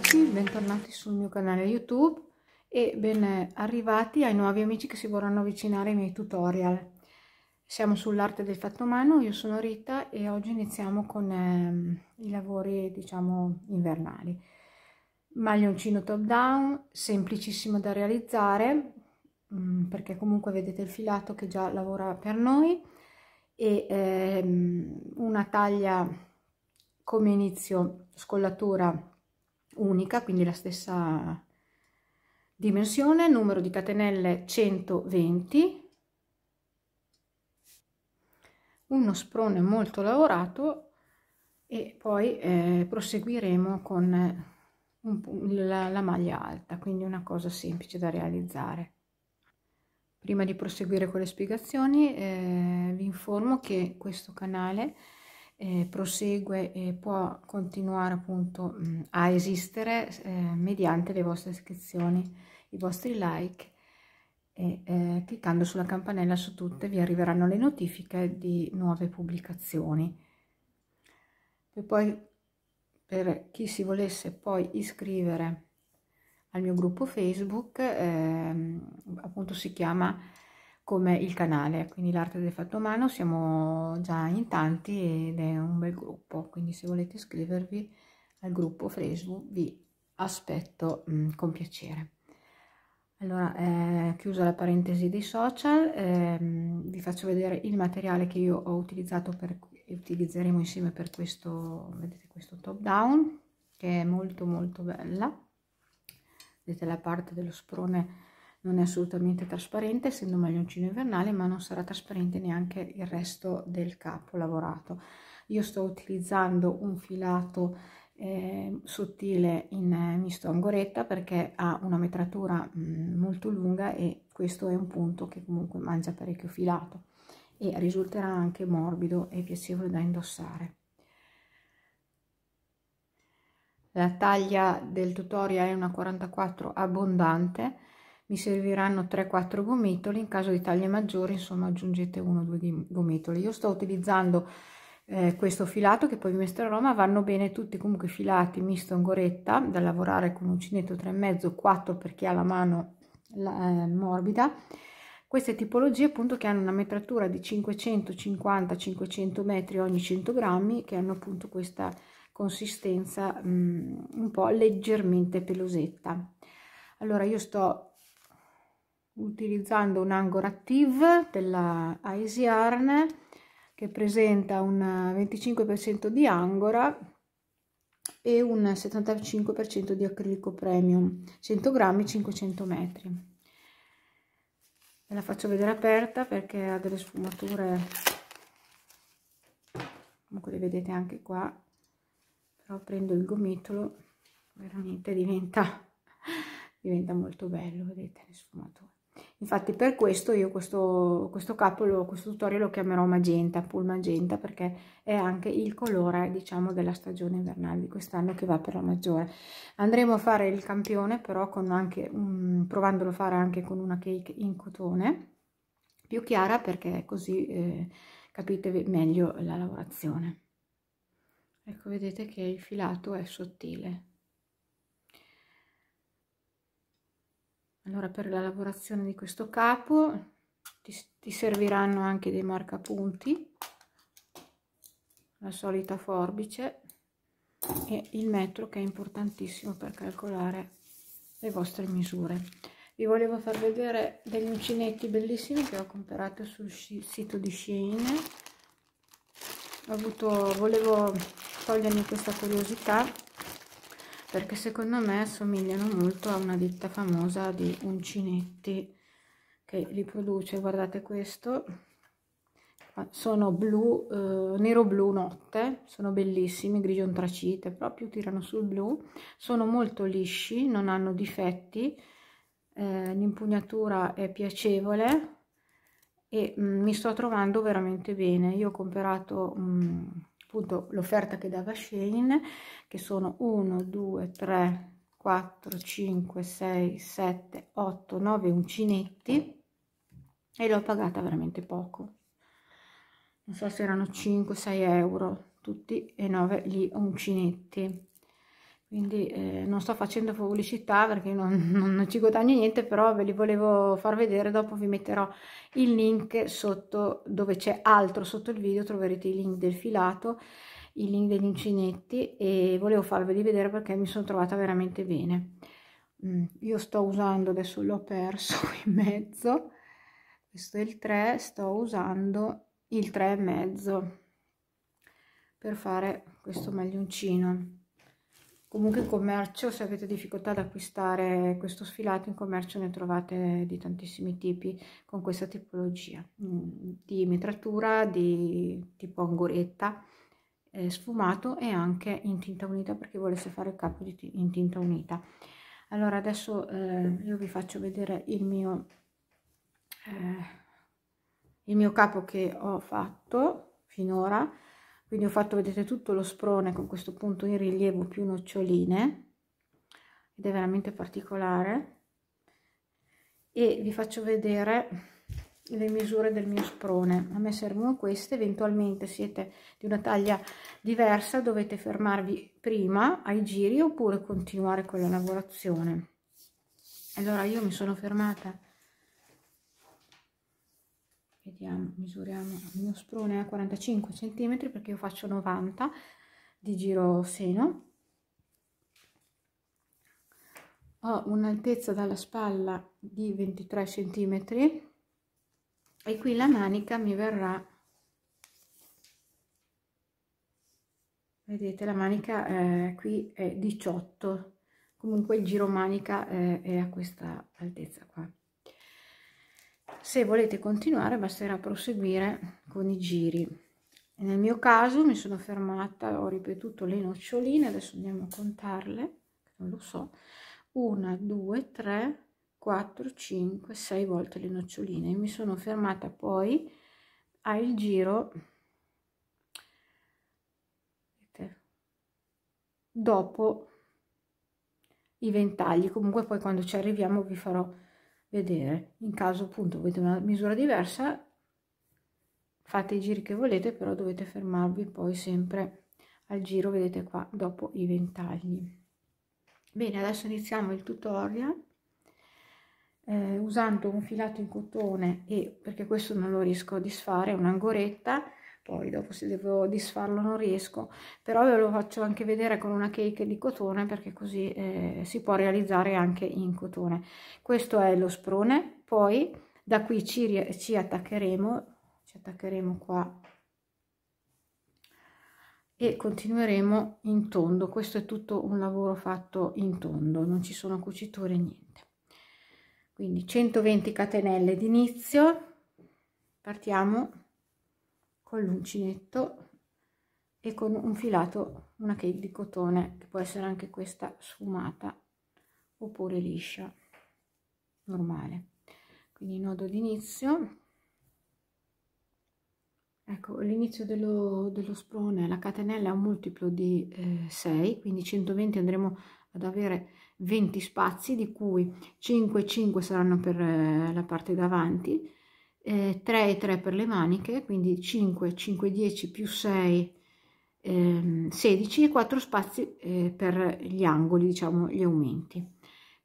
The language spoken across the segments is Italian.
tutti, bentornati sul mio canale YouTube e ben arrivati ai nuovi amici che si vorranno avvicinare ai miei tutorial. Siamo sull'arte del fatto a mano, io sono Rita e oggi iniziamo con i lavori, diciamo, invernali. Maglioncino top down, semplicissimo da realizzare, perché comunque vedete il filato che già lavora per noi, e una taglia come inizio scollatura unica, quindi la stessa dimensione, numero di catenelle 120, uno sprone molto lavorato e poi proseguiremo con la maglia alta, quindi una cosa semplice da realizzare. Prima di proseguire con le spiegazioni vi informo che questo canale prosegue e può continuare appunto a esistere mediante le vostre iscrizioni, i vostri like e cliccando sulla campanella su tutte vi arriveranno le notifiche di nuove pubblicazioni. E poi per chi si volesse poi iscrivere al mio gruppo Facebook, appunto si chiama come il canale, quindi l'arte del fatto a mano, siamo già in tanti ed è un bel gruppo, quindi se volete iscrivervi al gruppo Facebook vi aspetto con piacere. Allora, chiusa la parentesi dei social, vi faccio vedere il materiale che io ho utilizzato e utilizzeremo insieme per questo, vedete, questo top down, che è molto bella. Vedete, la parte dello sprone non è assolutamente trasparente, essendo un maglioncino invernale, ma non sarà trasparente neanche il resto del capo lavorato. Io sto utilizzando un filato sottile in misto angoretta perché ha una metratura molto lunga e questo è un punto che comunque mangia parecchio filato e risulterà anche morbido e piacevole da indossare. La taglia del tutorial è una 44 abbondante, mi serviranno 3-4 gomitoli, in caso di taglie maggiori insomma aggiungete 1-2 gomitoli. Io sto utilizzando questo filato che poi vi mostrerò, ma vanno bene tutti comunque filati misto angoretta da lavorare con uncinetto 3,5, 4 per chi ha la mano morbida. Queste tipologie appunto che hanno una metratura di 550-500 metri ogni 100 grammi, che hanno appunto questa consistenza un po' leggermente pelosetta. Allora io sto utilizzando un Angora Active della Easy Yarn che presenta un 25% di angora e un 75% di acrilico premium, 100 grammi, 500 metri. Ve la faccio vedere aperta perché ha delle sfumature, comunque le vedete anche qua, però prendo il gomitolo, veramente diventa molto bello, vedete le sfumature. Infatti per questo io questo capo, questo tutorial lo chiamerò magenta, pool magenta, perché è anche il colore, diciamo, della stagione invernale di quest'anno che va per la maggiore. Andremo a fare il campione però con anche provandolo a fare anche con una cake in cotone più chiara, perché così capite meglio la lavorazione. Ecco, vedete che il filato è sottile. Allora, per la lavorazione di questo capo ti serviranno anche dei marcapunti, la solita forbice e il metro, che è importantissimo per calcolare le vostre misure. Vi volevo far vedere degli uncinetti bellissimi che ho comprato sul sito di Shein. Volevo togliermi questa curiosità perché secondo me assomigliano molto a una ditta famosa di uncinetti che li produce. Guardate questo, sono blu, nero blu notte, sono bellissimi, grigio antracite, proprio tirano sul blu, sono molto lisci, non hanno difetti, l'impugnatura è piacevole e mi sto trovando veramente bene. Io ho comprato appunto l'offerta che dava Shein, che sono 1 2 3 4 5 6 7 8 9 uncinetti e l'ho pagata veramente poco, non so se erano 5-6 euro tutti e 9 gli uncinetti, quindi non sto facendo pubblicità perché non ci guadagno niente, però ve li volevo far vedere. Dopo vi metterò il link sotto, dove c'è altro sotto il video, troverete i link del filato, i link degli uncinetti, e volevo farveli vedere perché mi sono trovata veramente bene. Io sto usando, adesso l'ho perso in mezzo, questo è il 3, sto usando il 3,5 per fare questo maglioncino. Comunque in commercio, se avete difficoltà ad acquistare questo sfilato, in commercio ne trovate di tantissimi tipi con questa tipologia di metratura, di tipo angoretta, sfumato, e anche in tinta unita per chi volesse fare il capo in tinta unita. Allora adesso io vi faccio vedere il mio capo che ho fatto finora. Quindi ho fatto, vedete, tutto lo sprone con questo punto in rilievo più noccioline, ed è veramente particolare, e vi faccio vedere le misure del mio sprone. A me servono queste. Eventualmente siete di una taglia diversa, dovete fermarvi prima ai giri oppure continuare con la lavorazione. Allora io mi sono fermata, vediamo, misuriamo il mio sprone a 45 cm perché io faccio 90 di giro seno. Ho un'altezza dalla spalla di 23 cm e qui la manica mi verrà, vedete, la manica qui è 18, comunque il giro manica è a questa altezza qua. Se volete continuare basterà proseguire con i giri. Nel mio caso mi sono fermata, ho ripetuto le noccioline, adesso andiamo a contarle, non lo so, 1, 2, 3, 4, 5, 6 volte le noccioline. Mi sono fermata poi al giro, vedete, dopo i ventagli. Comunque poi quando ci arriviamo vi farò vedere. In caso appunto avete una misura diversa, fate i giri che volete, però dovete fermarvi poi sempre al giro, vedete qua, dopo i ventagli. Bene, adesso iniziamo il tutorial usando un filato in cotone, e perché questo non lo riesco a disfare, è un'angoretta, poi dopo se devo disfarlo non riesco, però ve lo faccio anche vedere con una cake di cotone, perché così si può realizzare anche in cotone. Questo è lo sprone, poi da qui ci attaccheremo qua e continueremo in tondo. Questo è tutto un lavoro fatto in tondo, non ci sono cuciture, niente. Quindi 120 catenelle d'inizio, partiamo con l'uncinetto e con un filato, una cake di cotone, che può essere anche questa sfumata oppure liscia, normale. Quindi nodo d'inizio. Ecco, l'inizio dello sprone, la catenella è un multiplo di 6, quindi 120 andremo ad avere 20 spazi, di cui 5 e 5 saranno per la parte davanti, 3 e 3 per le maniche, quindi 5, 5, 10 più 6, 16, e 4 spazi per gli angoli, diciamo gli aumenti.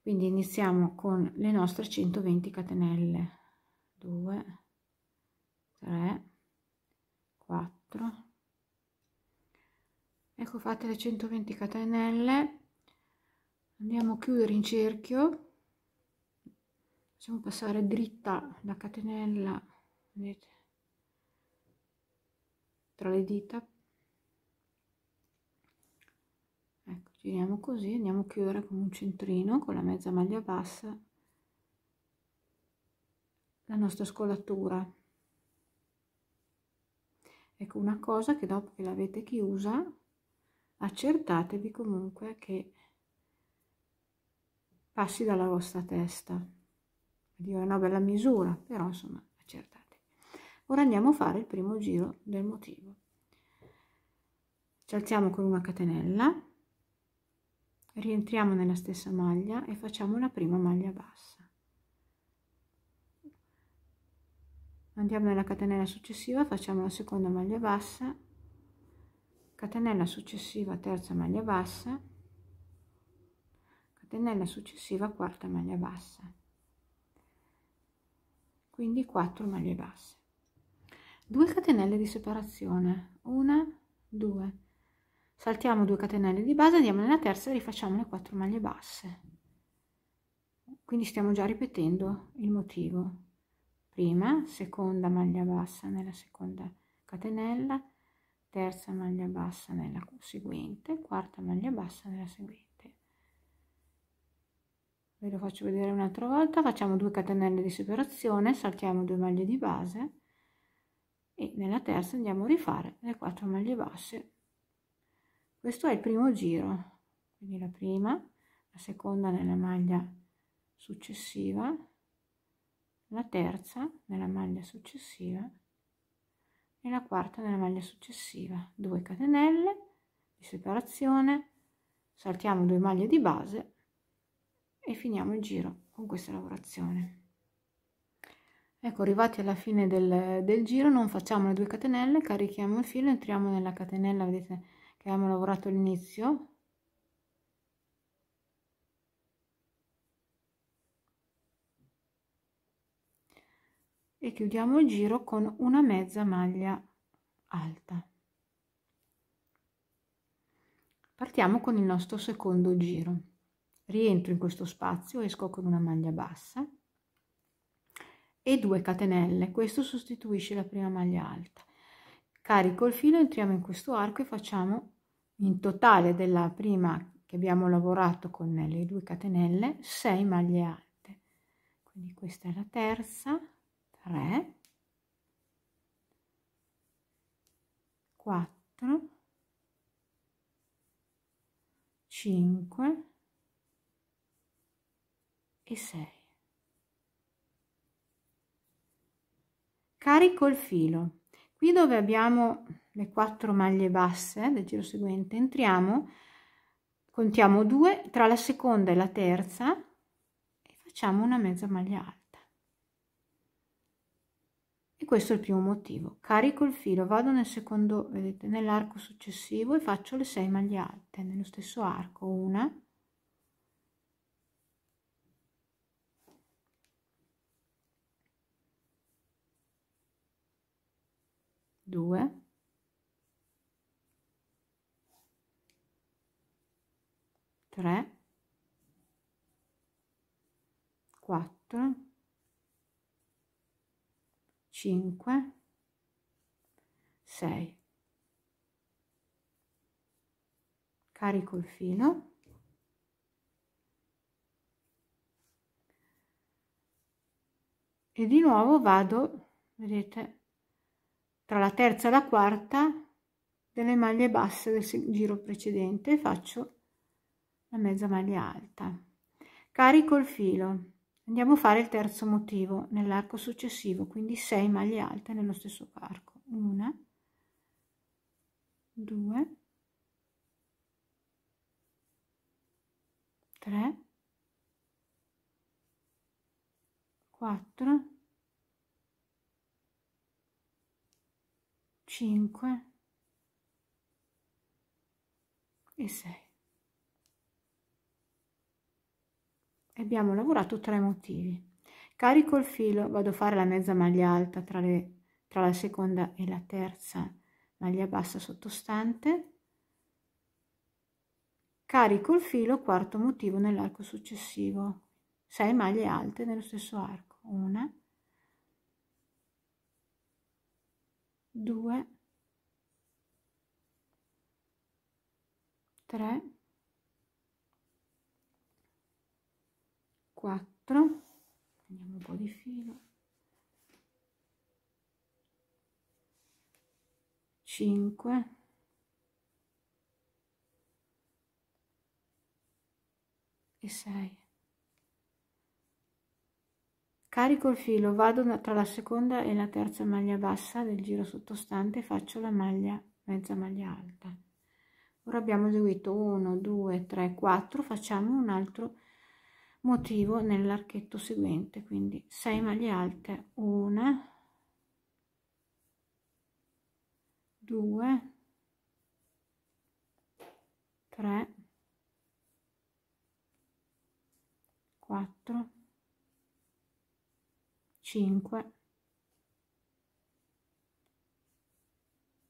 Quindi iniziamo con le nostre 120 catenelle, 2, 3, 4, ecco, fatte le 120 catenelle, andiamo a chiudere in cerchio, facciamo passare dritta la catenella, vedete, tra le dita, ecco, giriamo così, andiamo a chiudere con un centrino, con la mezza maglia bassa, la nostra scollatura. Ecco, una cosa, che dopo che l'avete chiusa accertatevi comunque che passi dalla vostra testa. È una bella misura, però insomma accertate. Ora andiamo a fare il primo giro del motivo. Ci alziamo con una catenella, rientriamo nella stessa maglia e facciamo la prima maglia bassa. Andiamo nella catenella successiva, facciamo la seconda maglia bassa, catenella successiva, terza maglia bassa, catenella successiva, quarta maglia bassa, quindi 4 maglie basse, 2 catenelle di separazione, 1, 2, saltiamo 2 catenelle di base, andiamo nella terza e rifacciamo le 4 maglie basse, quindi stiamo già ripetendo il motivo: prima, seconda maglia bassa nella seconda catenella, terza maglia bassa nella seguente, quarta maglia bassa nella seguente. Ve lo faccio vedere un'altra volta: facciamo 2 catenelle di separazione, saltiamo 2 maglie di base e nella terza andiamo a rifare le 4 maglie basse. Questo è il primo giro, quindi la prima, la seconda nella maglia successiva, la terza nella maglia successiva e la quarta nella maglia successiva, 2 catenelle di separazione, saltiamo 2 maglie di base e finiamo il giro con questa lavorazione. Ecco, arrivati alla fine del giro non facciamo le 2 catenelle, carichiamo il filo, entriamo nella catenella, vedete, che abbiamo lavorato all'inizio, e chiudiamo il giro con una mezza maglia alta. Partiamo con il nostro secondo giro. Rientro in questo spazio, esco con una maglia bassa e 2 catenelle, questo sostituisce la prima maglia alta. Carico il filo, entriamo in questo arco e facciamo in totale della prima che abbiamo lavorato con le 2 catenelle 6 maglie alte, quindi questa è la terza, 3, 4, 5 e 6. Carico il filo, qui dove abbiamo le 4 maglie basse del giro seguente entriamo, contiamo 2 tra la seconda e la terza e facciamo una mezza maglia alta. E questo è il primo motivo. Carico il filo, vado nel secondo, vedete, nell'arco successivo e faccio le 6 maglie alte nello stesso arco, 1, 2, 3, 4, 5, 6. Carico il filo e di nuovo vado, vedete, tra la terza e la quarta delle maglie basse del giro precedente e faccio la mezza maglia alta. Carico il filo, andiamo a fare il terzo motivo nell'arco successivo, quindi 6 maglie alte nello stesso arco, 1, 2, 3, 4, 5 e 6. Abbiamo lavorato 3 motivi. Carico il filo, vado a fare la mezza maglia alta tra la seconda e la terza maglia bassa sottostante, carico il filo, quarto motivo nell'arco successivo, 6 maglie alte nello stesso arco, 1, 2, 3, 4, prendiamo un po' di filo, 5 e 6. Carico il filo, vado tra la seconda e la terza maglia bassa del giro sottostante e faccio la mezza maglia alta. Ora abbiamo eseguito 1, 2, 3, 4, facciamo un altro motivo nell'archetto seguente, quindi 6 maglie alte, 1, 2, 3, 4, 5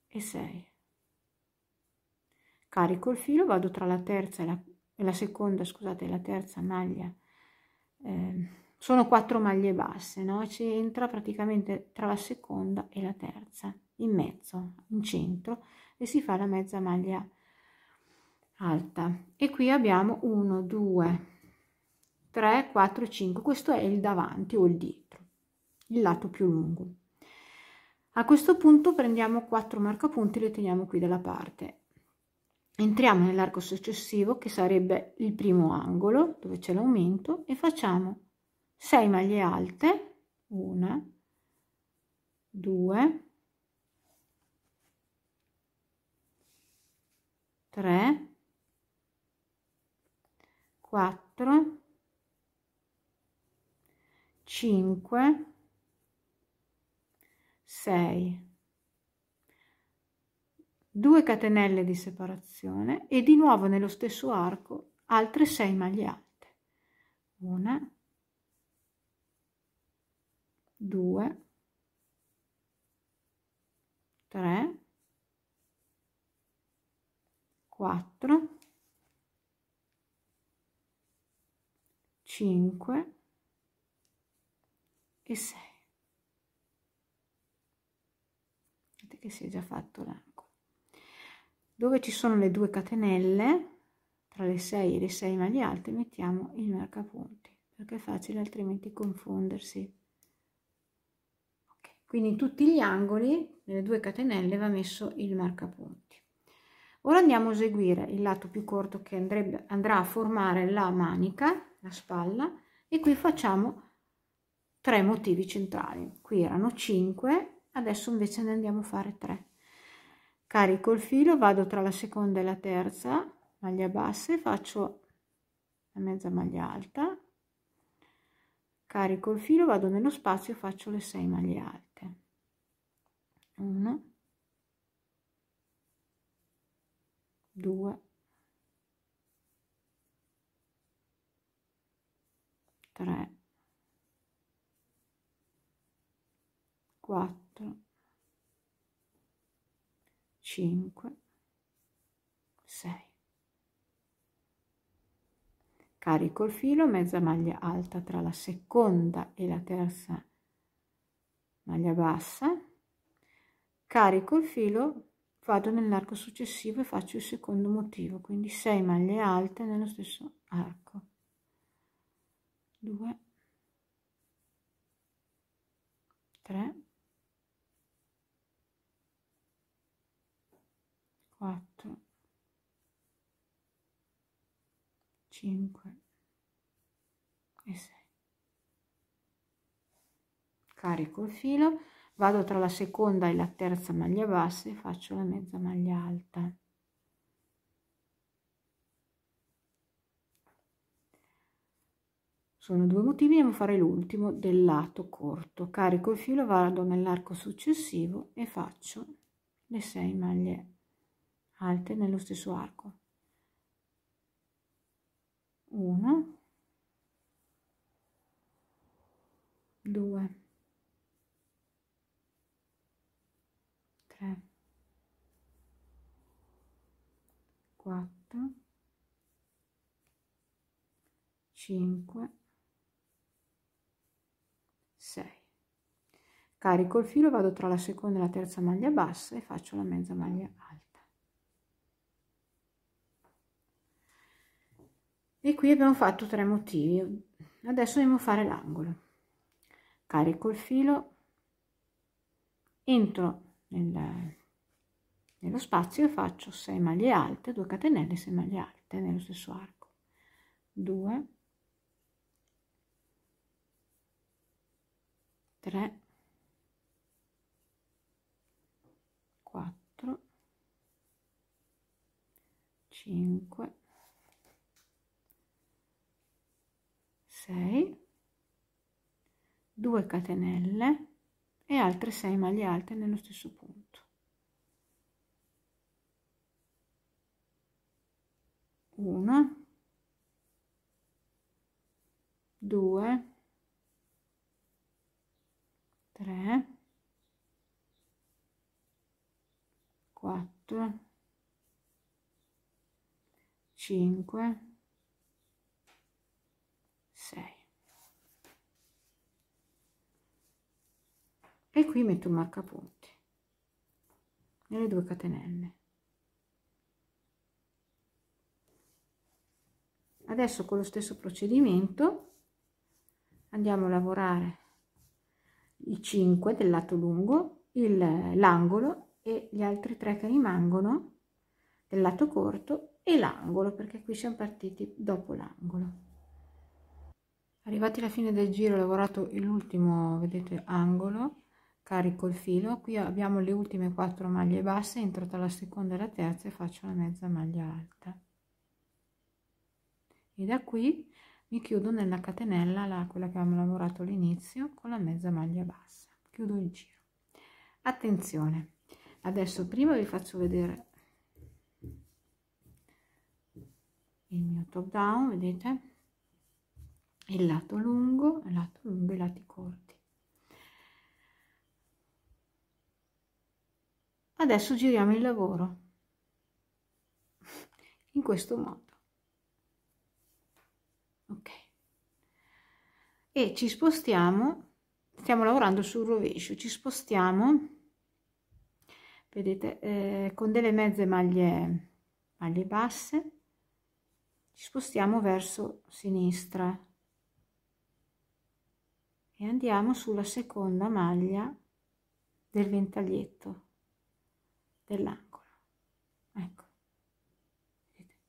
e 6. Carico il filo, vado tra la terza e la seconda, scusate, la terza maglia. Sono 4 maglie basse, no? Ci entra praticamente tra la seconda e la terza, in mezzo, in centro, e si fa la mezza maglia alta. E qui abbiamo 1, 2, 3, 4, 5. Questo è il davanti o il dietro, il lato più lungo. A questo punto prendiamo 4 marcapunti e li teniamo qui dalla parte. Entriamo nell'arco successivo, che sarebbe il primo angolo dove c'è l'aumento, e facciamo 6 maglie alte, 1, 2, 3, 4, 5, 6, 2 catenelle di separazione e di nuovo nello stesso arco altre 6 maglie alte, 1, 2, 3, 4, 5 e 6. Vedete che si è già fatto l'arco. Dove ci sono le 2 catenelle, tra le 6 e le 6 maglie alte, mettiamo il marcapunti, perché è facile altrimenti confondersi. Okay. Quindi in tutti gli angoli, nelle 2 catenelle, va messo il marcapunti. Ora andiamo a eseguire il lato più corto che andrà a formare la manica, la spalla, e qui facciamo 3 motivi centrali. Qui erano 5, adesso invece ne andiamo a fare 3. Carico il filo, vado tra la seconda e la terza maglia bassa e faccio la mezza maglia alta. Carico il filo, vado nello spazio e faccio le 6 maglie alte. 1, 2, 3, 4, 5, 6. Carico il filo, mezza maglia alta tra la seconda e la terza maglia bassa, carico il filo, vado nell'arco successivo e faccio il secondo motivo, quindi 6 maglie alte nello stesso arco, 2, 3, 4, 5 e 6. Carico il filo, vado tra la seconda e la terza maglia bassa e faccio la mezza maglia alta. Sono 2 motivi, andiamo a fare l'ultimo del lato corto. Carico il filo, vado nell'arco successivo e faccio le 6 maglie alte nello stesso arco. 1, 2, 3, 4, 5, 6. Carico il filo, vado tra la seconda e la terza maglia bassa e faccio la mezza maglia alta. E qui abbiamo fatto 3 motivi. Adesso andiamo a fare l'angolo. Carico il filo, entro nello spazio e faccio 6 maglie alte, 2 catenelle, 6 maglie alte nello stesso arco. 2, 3, 4, 5, 6, 2 catenelle e altre 6 maglie alte nello stesso punto. 1, 2, 3, 4, 5, 6. E qui metto un marcapunti nelle 2 catenelle. Adesso con lo stesso procedimento andiamo a lavorare i 5 del lato lungo, l'angolo e gli altri 3 che rimangono del lato corto e l'angolo, perché qui siamo partiti dopo l'angolo. Arrivati alla fine del giro ho lavorato l'ultimo, vedete, angolo, carico il filo, qui abbiamo le ultime 4 maglie basse, entro tra la seconda e la terza e faccio la mezza maglia alta. E da qui mi chiudo nella catenella, quella che abbiamo lavorato all'inizio, con la mezza maglia bassa. Chiudo il giro. Attenzione, adesso prima vi faccio vedere il mio top down, vedete? Il lato lungo e i lati corti. Adesso giriamo il lavoro in questo modo. Ok. E ci spostiamo, stiamo lavorando sul rovescio, ci spostiamo, vedete, con delle mezze maglie basse, ci spostiamo verso sinistra e andiamo sulla seconda maglia del ventaglietto dell'angolo. Ecco, vedete?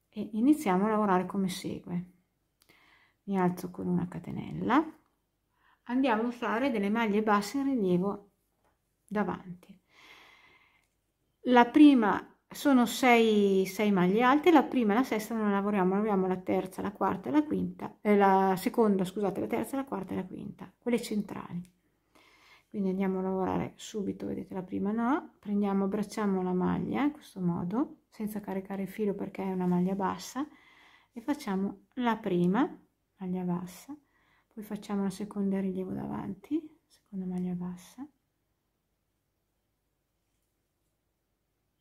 E iniziamo a lavorare come segue. Mi alzo con una catenella, andiamo a fare delle maglie basse in rilievo davanti. La prima sono 6 maglie alte, la prima e la sesta non lavoriamo la terza, la quarta e la quinta, la seconda, scusate, la terza, la quarta e la quinta, quelle centrali. Quindi andiamo a lavorare subito, vedete, la prima no, prendiamo, abbracciamo la maglia in questo modo, senza caricare il filo perché è una maglia bassa, e facciamo la prima maglia bassa, poi facciamo la seconda in rilievo davanti, seconda maglia bassa,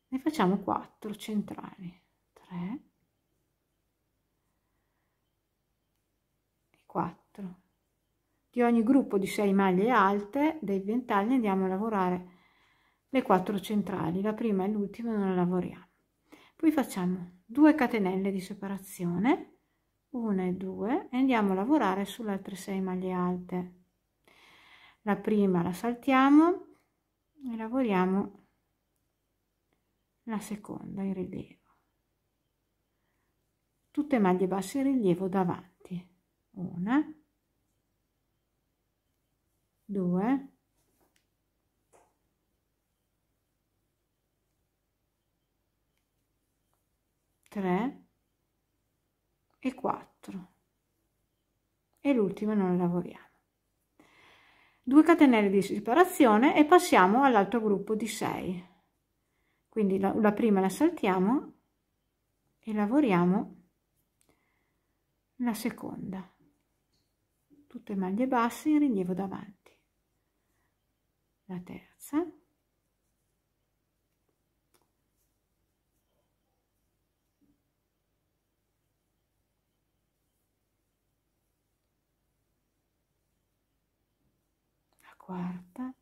ne facciamo 4 centrali, 3 e 4. Di ogni gruppo di 6 maglie alte dei ventagli andiamo a lavorare le 4 centrali, la prima e l'ultima non la lavoriamo. Poi facciamo 2 catenelle di separazione, 1 e 2, e andiamo a lavorare sulle altre 6 maglie alte. La prima la saltiamo e lavoriamo la seconda in rilievo. Tutte maglie basse in rilievo davanti. 1, 2, 3 e 4. E l'ultima non la lavoriamo. 2 catenelle di separazione e passiamo all'altro gruppo di 6. Quindi la prima la saltiamo e lavoriamo la seconda. Tutte maglie basse in rilievo davanti. La terza. La quarta.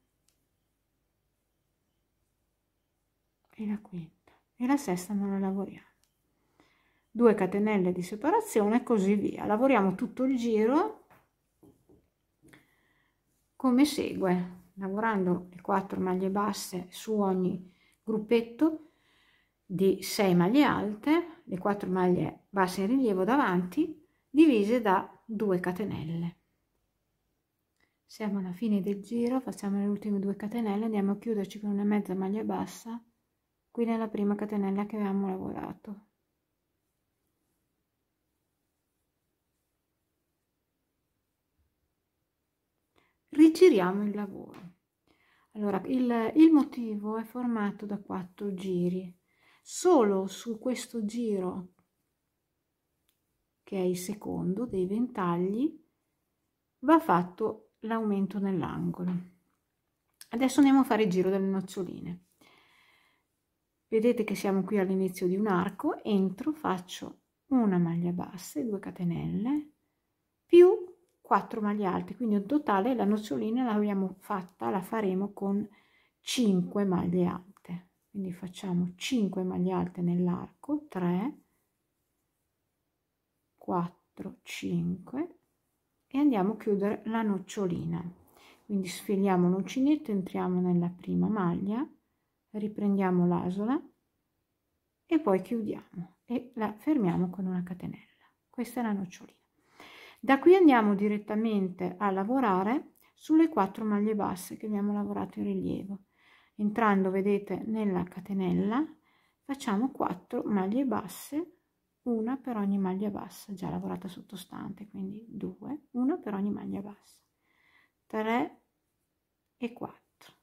E la quinta. E la sesta non la lavoriamo. 2 catenelle di separazione e così via. Lavoriamo tutto il giro come segue, lavorando le 4 maglie basse su ogni gruppetto di 6 maglie alte, le 4 maglie basse in rilievo davanti, divise da 2 catenelle. Siamo alla fine del giro, facciamo le ultime 2 catenelle, andiamo a chiuderci con una mezza maglia bassa qui nella prima catenella che avevamo lavorato. Rigiriamo il lavoro. Allora, il motivo è formato da 4 giri. Solo su questo giro che è il secondo dei ventagli, va fatto l'aumento nell'angolo. Adesso andiamo a fare il giro delle noccioline. Vedete che siamo qui all'inizio di un arco, entro, faccio una maglia bassa e 2 catenelle più 4 maglie alte, quindi in totale la nocciolina l'abbiamo fatta, la faremo con 5 maglie alte, quindi facciamo 5 maglie alte nell'arco, 3, 4, 5 e andiamo a chiudere la nocciolina. Quindi sfiliamo l'uncinetto, entriamo nella prima maglia, riprendiamo l'asola e poi chiudiamo e la fermiamo con una catenella. Questa è la nocciolina. Da qui andiamo direttamente a lavorare sulle 4 maglie basse che abbiamo lavorato in rilievo. Entrando, vedete, nella catenella facciamo 4 maglie basse, una per ogni maglia bassa già lavorata sottostante, quindi 2, una per ogni maglia bassa, 3 e 4.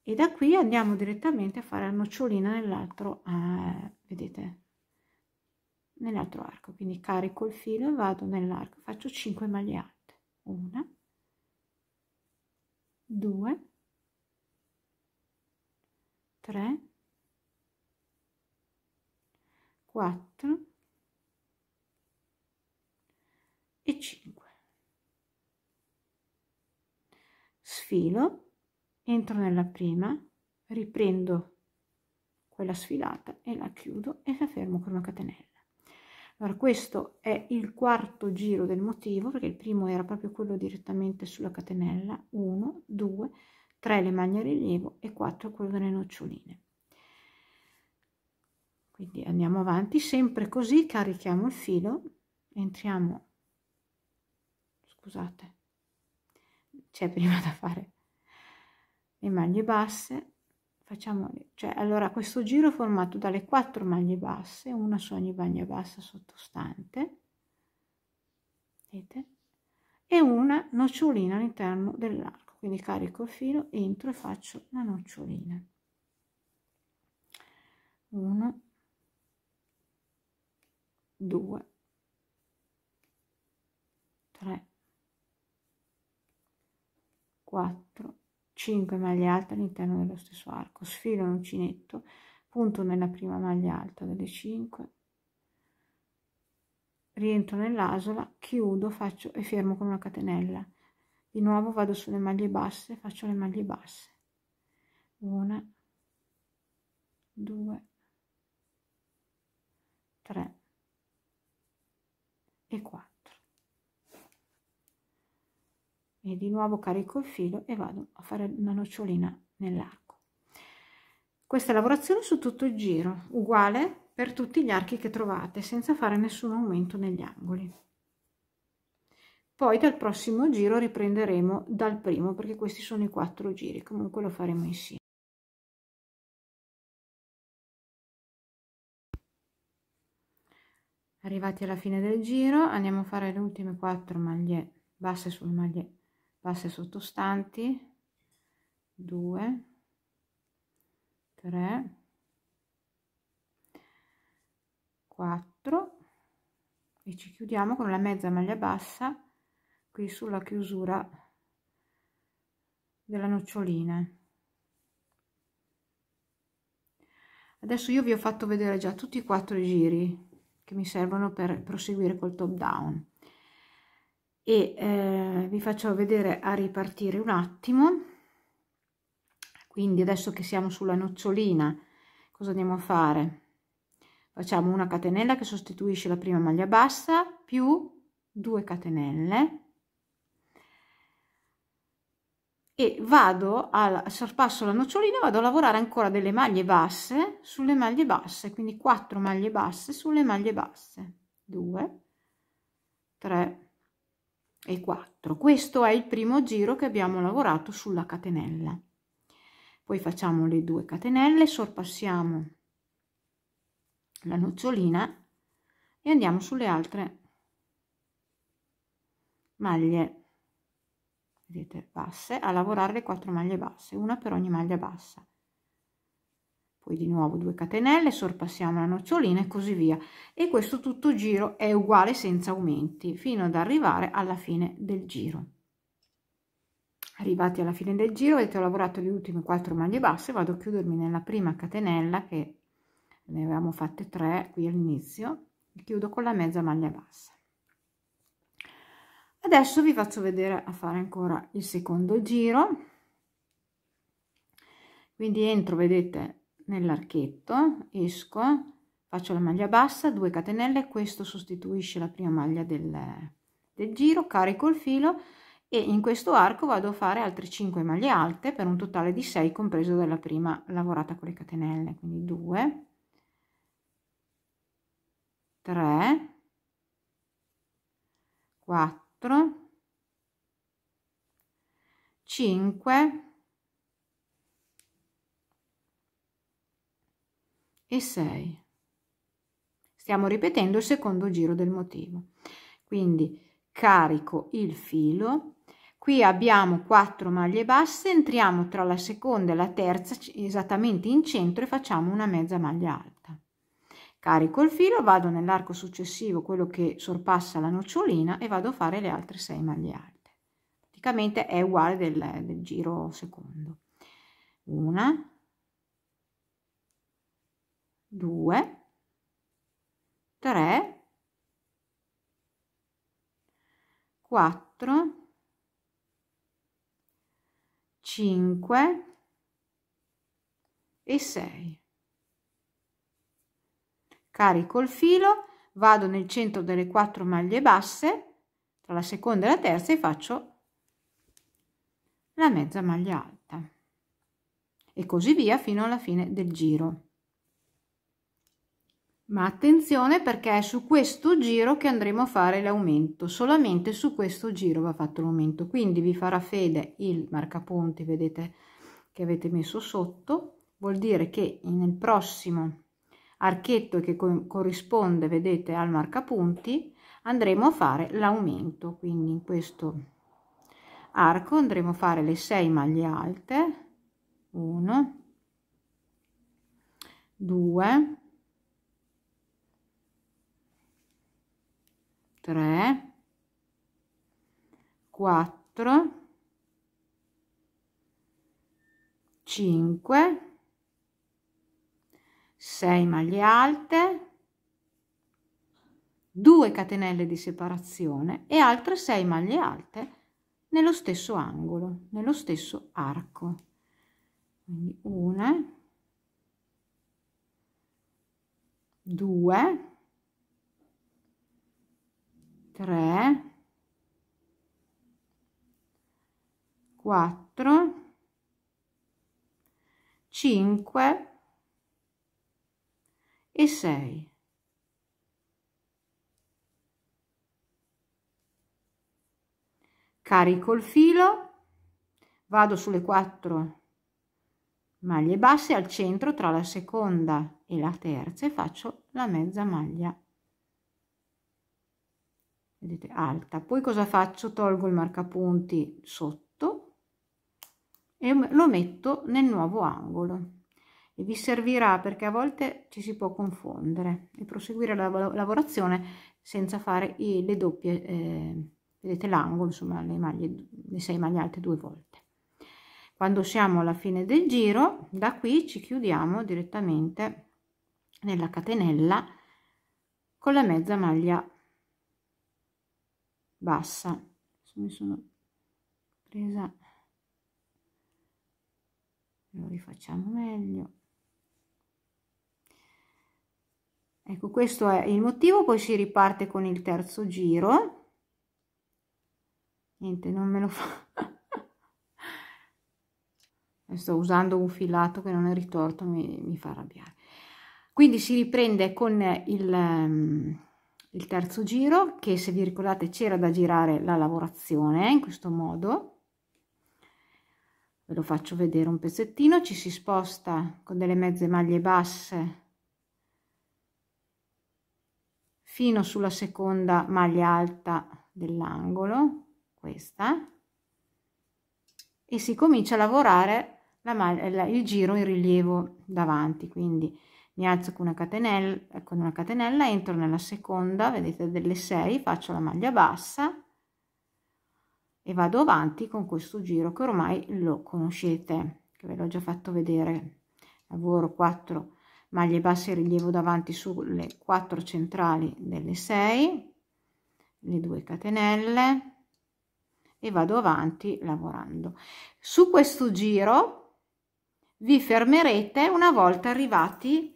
E da qui andiamo direttamente a fare la nocciolina nell'altro, vedete, nell'altro arco. Quindi carico il filo e vado nell'arco, faccio 5 maglie alte, 1, 2, 3, 4 e 5. Sfilo, entro nella prima, riprendo quella sfilata e la chiudo e la fermo con una catenella. Allora, questo è il quarto giro del motivo, perché il primo era proprio quello direttamente sulla catenella, 1, 2, 3 le maglie a rilievo e 4 quello delle noccioline. Quindi andiamo avanti, sempre così, carichiamo il filo, entriamo, scusate, c'è prima da fare le maglie basse, facciamo, cioè allora questo giro è formato dalle 4 maglie basse, una su ogni maglia bassa sottostante, vedete, e una nocciolina all'interno dell'arco, quindi carico il filo, entro e faccio la nocciolina, 1, 2, 3, 4, 5 maglie alte all'interno dello stesso arco, sfilo l'uncinetto, punto nella prima maglia alta delle 5, rientro nell'asola, chiudo, faccio e fermo con una catenella. Di nuovo vado sulle maglie basse, faccio le maglie basse, 1, 2, 3 e 4. E di nuovo carico il filo e vado a fare una nocciolina nell'arco. Questa lavorazione su tutto il giro, uguale per tutti gli archi che trovate, senza fare nessun aumento negli angoli. Poi dal prossimo giro riprenderemo dal primo, perché questi sono i 4 giri, comunque lo faremo insieme. Arrivati alla fine del giro andiamo a fare le ultime 4 maglie basse sulle maglie basse sottostanti, 2, 3, 4 e ci chiudiamo con la mezza maglia bassa qui sulla chiusura della nocciolina. Adesso io vi ho fatto vedere già tutti i 4 giri che mi servono per proseguire col top down e vi faccio vedere a ripartire un attimo. Quindi adesso che siamo sulla nocciolina, cosa andiamo a fare? Facciamo una catenella che sostituisce la prima maglia bassa più 2 catenelle e vado a sorpasso la nocciolina, vado a lavorare ancora delle maglie basse sulle maglie basse, quindi 4 maglie basse sulle maglie basse, 2, 3 e 4. Questo è il primo giro che abbiamo lavorato sulla catenella. Poi facciamo le 2 catenelle, sorpassiamo la nocciolina e andiamo sulle altre maglie, vedete, basse, a lavorare le 4 maglie basse, una per ogni maglia bassa. poi di nuovo 2 catenelle, sorpassiamo la nocciolina e così via, e questo tutto giro è uguale senza aumenti fino ad arrivare alla fine del giro. Arrivati alla fine del giro, avete lavorato le ultime 4 maglie basse, vado a chiudermi nella prima catenella, che ne avevamo fatte 3 qui all'inizio, e chiudo con la mezza maglia bassa. Adesso vi faccio vedere a fare ancora il secondo giro, quindi entro, vedete, nell'archetto, esco, faccio la maglia bassa, 2 catenelle, questo sostituisce la prima maglia del giro, carico il filo e in questo arco vado a fare altre 5 maglie alte per un totale di 6 compreso dalla prima lavorata con le catenelle, quindi 2, 3, 4, 5 e 6. Stiamo ripetendo il secondo giro del motivo, quindi carico il filo, qui abbiamo 4 maglie basse, entriamo tra la seconda e la terza esattamente in centro e facciamo una mezza maglia alta. Carico il filo, vado nell'arco successivo, quello che sorpassa la nocciolina, e vado a fare le altre 6 maglie alte. Praticamente è uguale del giro secondo. 1, 2, 3, 4, 5 e 6. Carico il filo, vado nel centro delle 4 maglie basse, tra la seconda e la terza, e faccio la mezza maglia alta. E così via fino alla fine del giro. Ma attenzione, perché è su questo giro che andremo a fare l'aumento, solamente su questo giro va fatto l'aumento, quindi vi farà fede il marcapunti, vedete, che avete messo sotto, vuol dire che nel prossimo archetto che corrisponde, vedete, al marcapunti, andremo a fare l'aumento, quindi in questo arco andremo a fare le 6 maglie alte, 1, 2, 3, 4, 5, 6 maglie alte, 2 catenelle di separazione e altre 6 maglie alte nello stesso angolo, nello stesso arco. Quindi 1, 2, 3, 4, 5 e 6. Carico il filo, vado sulle 4 maglie basse al centro tra la seconda e la terza e faccio la mezza maglia, vedete, alta. Poi cosa faccio? Tolgo il marcapunti sotto e lo metto nel nuovo angolo, e vi servirà, perché a volte ci si può confondere, e proseguire la lavorazione senza fare le doppie, vedete l'angolo, insomma le 6 maglie alte 2 volte. Quando siamo alla fine del giro, da qui ci chiudiamo direttamente nella catenella con la mezza maglia bassa. Adesso mi sono presa, lo rifacciamo meglio. Ecco, questo è il motivo. Poi si riparte con il terzo giro. Niente, non me lo fa. Sto usando un filato che non è ritorto, mi fa arrabbiare. Quindi si riprende con il terzo giro, che, se vi ricordate, c'era da girare la lavorazione in questo modo. Ve lo faccio vedere un pezzettino. Ci si sposta con delle mezze maglie basse fino sulla seconda maglia alta dell'angolo, questa, e si comincia a lavorare il giro in rilievo davanti, quindi mi alzo con una catenella, entro nella seconda, vedete, delle 6, faccio la maglia bassa e vado avanti con questo giro che ormai lo conoscete, che ve l'ho già fatto vedere. Lavoro 4 maglie basse in rilievo davanti sulle 4 centrali delle 6, le 2 catenelle e vado avanti lavorando. Su questo giro vi fermerete una volta arrivati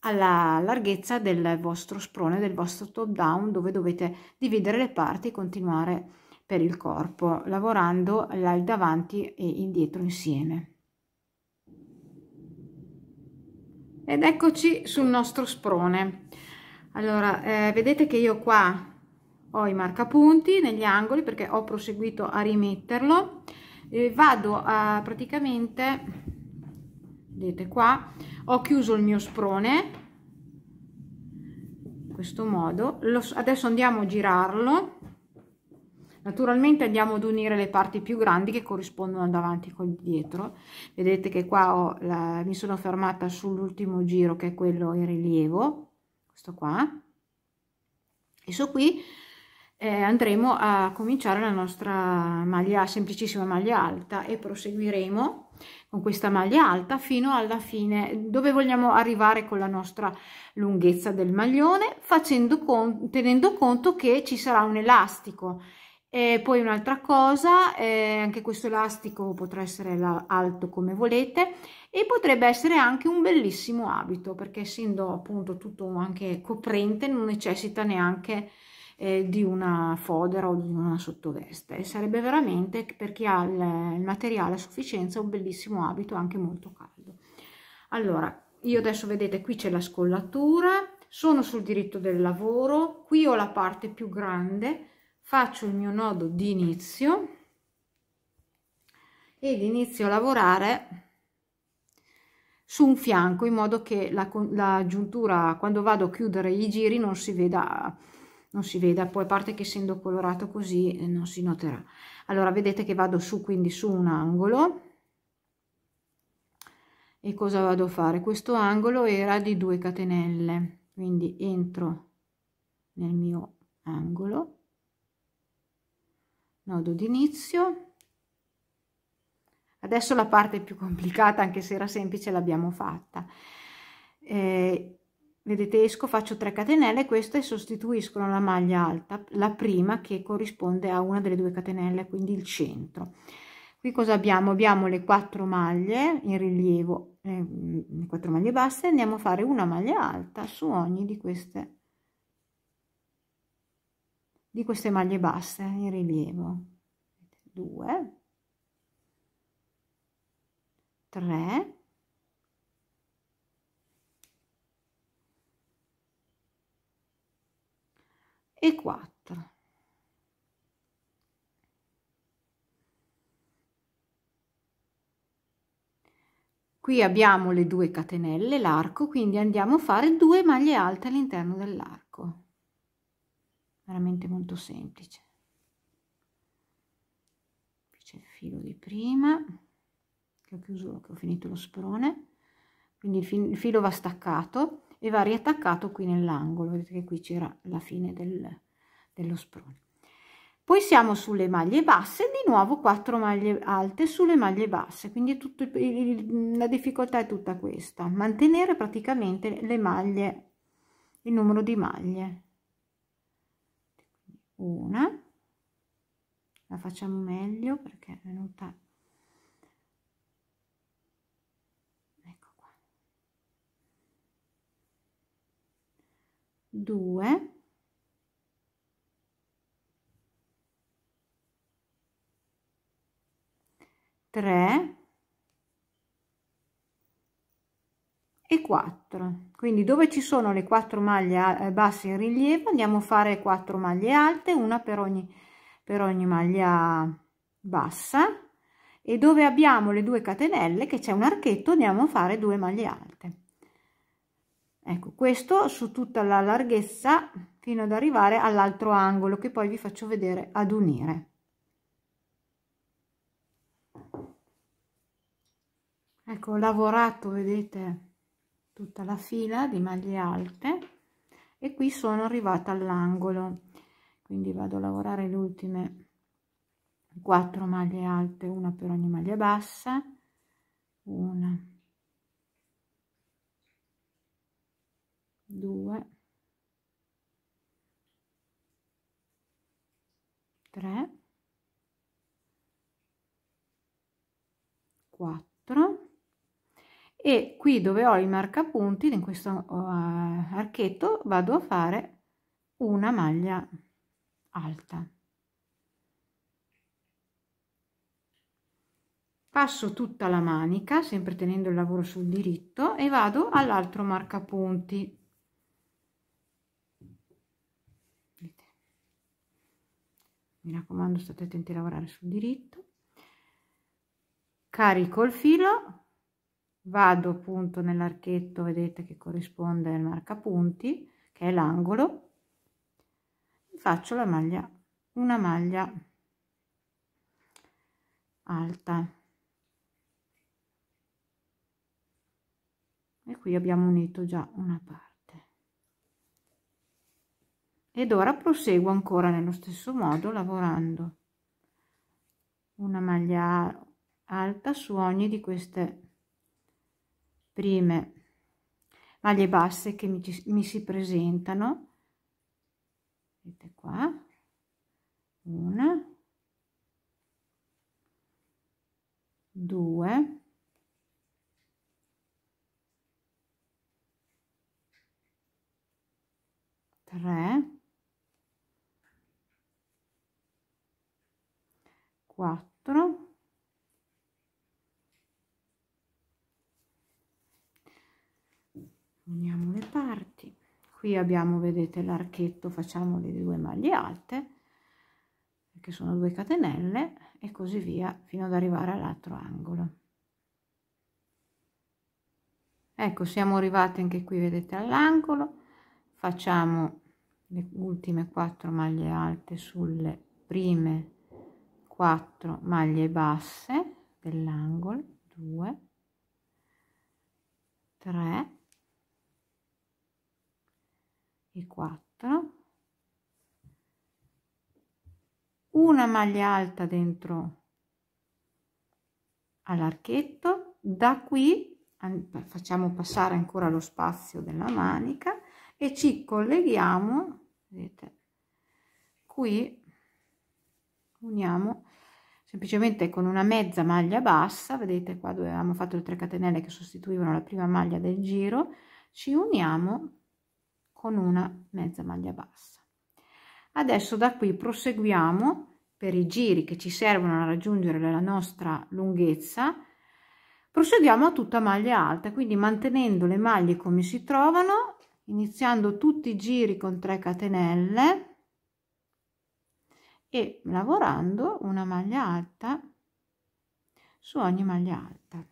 alla larghezza del vostro sprone, del vostro top down, dove dovete dividere le parti e continuare per il corpo, lavorando il davanti e indietro insieme. Ed eccoci sul nostro sprone. Allora, vedete che io qua ho i marcapunti negli angoli perché ho proseguito a rimetterlo. Vado a praticamente, vedete qua, ho chiuso il mio sprone in questo modo. Adesso andiamo a girarlo. Naturalmente andiamo ad unire le parti più grandi che corrispondono al davanti col dietro. Vedete che qua mi sono fermata sull'ultimo giro, che è quello in rilievo, questo qua, e su qui andremo a cominciare la nostra maglia, semplicissima maglia alta, e proseguiremo con questa maglia alta fino alla fine, dove vogliamo arrivare con la nostra lunghezza del maglione, tenendo conto che ci sarà un elastico. E poi un'altra cosa, anche questo elastico potrà essere alto come volete, e potrebbe essere anche un bellissimo abito, perché essendo appunto tutto anche coprente non necessita neanche di una fodera o di una sottoveste, e sarebbe veramente, per chi ha il materiale a sufficienza, un bellissimo abito anche molto caldo. Allora, io adesso, vedete, qui c'è la scollatura, sono sul diritto del lavoro, qui ho la parte più grande, faccio il mio nodo di inizio ed inizio a lavorare su un fianco, in modo che la giuntura, quando vado a chiudere i giri, non si veda, poi a parte che essendo colorato così non si noterà. Allora vedete che vado su, quindi su un angolo, e cosa vado a fare? Questo angolo era di 2 catenelle, quindi entro nel mio angolo, nodo d'inizio. Adesso la parte più complicata, anche se era semplice, l'abbiamo fatta. Vedete, esco, faccio 3 catenelle, queste sostituiscono la maglia alta, la prima, che corrisponde a una delle 2 catenelle, quindi il centro. Qui cosa abbiamo? Abbiamo le 4 maglie in rilievo, 4 maglie basse, andiamo a fare una maglia alta su ogni di queste maglie basse in rilievo. 2, 3, e 4. Qui abbiamo le 2 catenelle, l'arco, quindi andiamo a fare 2 maglie alte all'interno dell'arco. Veramente molto semplice. Qui c'è il filo di prima, che ho chiuso, che ho finito lo sprone, quindi il filo va staccato e va riattaccato qui nell'angolo. Vedete che qui c'era la fine dello sprone. Poi siamo sulle maglie basse, di nuovo 4 maglie alte sulle maglie basse, quindi la difficoltà è tutta questa, mantenere praticamente le maglie, il numero di maglie. Una, la facciamo meglio perché è venuta, ecco qua, 2, 3 e 4. Quindi dove ci sono le 4 maglie basse in rilievo andiamo a fare 4 maglie alte, una per ogni maglia bassa, e dove abbiamo le 2 catenelle, che c'è un archetto, andiamo a fare 2 maglie alte. Ecco, questo su tutta la larghezza fino ad arrivare all'altro angolo, che poi vi faccio vedere, ad unire. Ecco, ho lavorato, vedete, tutta la fila di maglie alte e qui sono arrivata all'angolo, quindi vado a lavorare le ultime 4 maglie alte, una per ogni maglia bassa, una, 2, 3, 4, e qui dove ho i marcapunti in questo archetto vado a fare una maglia alta. Passo tutta la manica, sempre tenendo il lavoro sul diritto, e vado all'altro marcapunti. Mi raccomando, state attenti a lavorare sul diritto. Carico il filo, vado appunto nell'archetto, vedete che corrisponde al marcapunti, che è l'angolo, e faccio la maglia, una maglia alta. E qui abbiamo unito già una parte. Ed ora proseguo ancora nello stesso modo, lavorando una maglia alta su ogni di queste prime maglie basse che mi si presentano. Vedete qua, una, 2, 3, 4, uniamo le parti. Qui abbiamo, vedete, l'archetto, facciamo le 2 maglie alte, che sono 2 catenelle, e così via fino ad arrivare all'altro angolo. Ecco, siamo arrivati anche qui, vedete, all'angolo. Facciamo le ultime 4 maglie alte sulle prime 4 maglie basse dell'angolo, 2, 3 e 4, una maglia alta dentro all'archetto. Da qui facciamo passare ancora lo spazio della manica e ci colleghiamo, vedete, qui uniamo semplicemente con una mezza maglia bassa, vedete qua dove avevamo fatto le 3 catenelle che sostituivano la prima maglia del giro, ci uniamo con una mezza maglia bassa. Adesso da qui proseguiamo per i giri che ci servono a raggiungere la nostra lunghezza, proseguiamo a tutta maglia alta, quindi mantenendo le maglie come si trovano, iniziando tutti i giri con 3 catenelle e lavorando una maglia alta su ogni maglia alta.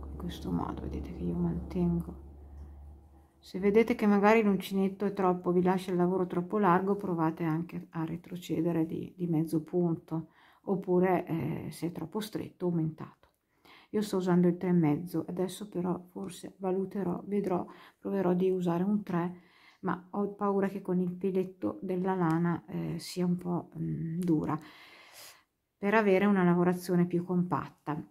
In questo modo vedete che io mantengo. Se vedete che magari l'uncinetto è troppo, vi lascia il lavoro troppo largo, provate anche a retrocedere di mezzo punto, oppure se è troppo stretto, aumentato. Io sto usando il 3,5, adesso però forse valuterò, vedrò, proverò di usare un 3, ma ho paura che con il filetto della lana sia un po' dura, per avere una lavorazione più compatta.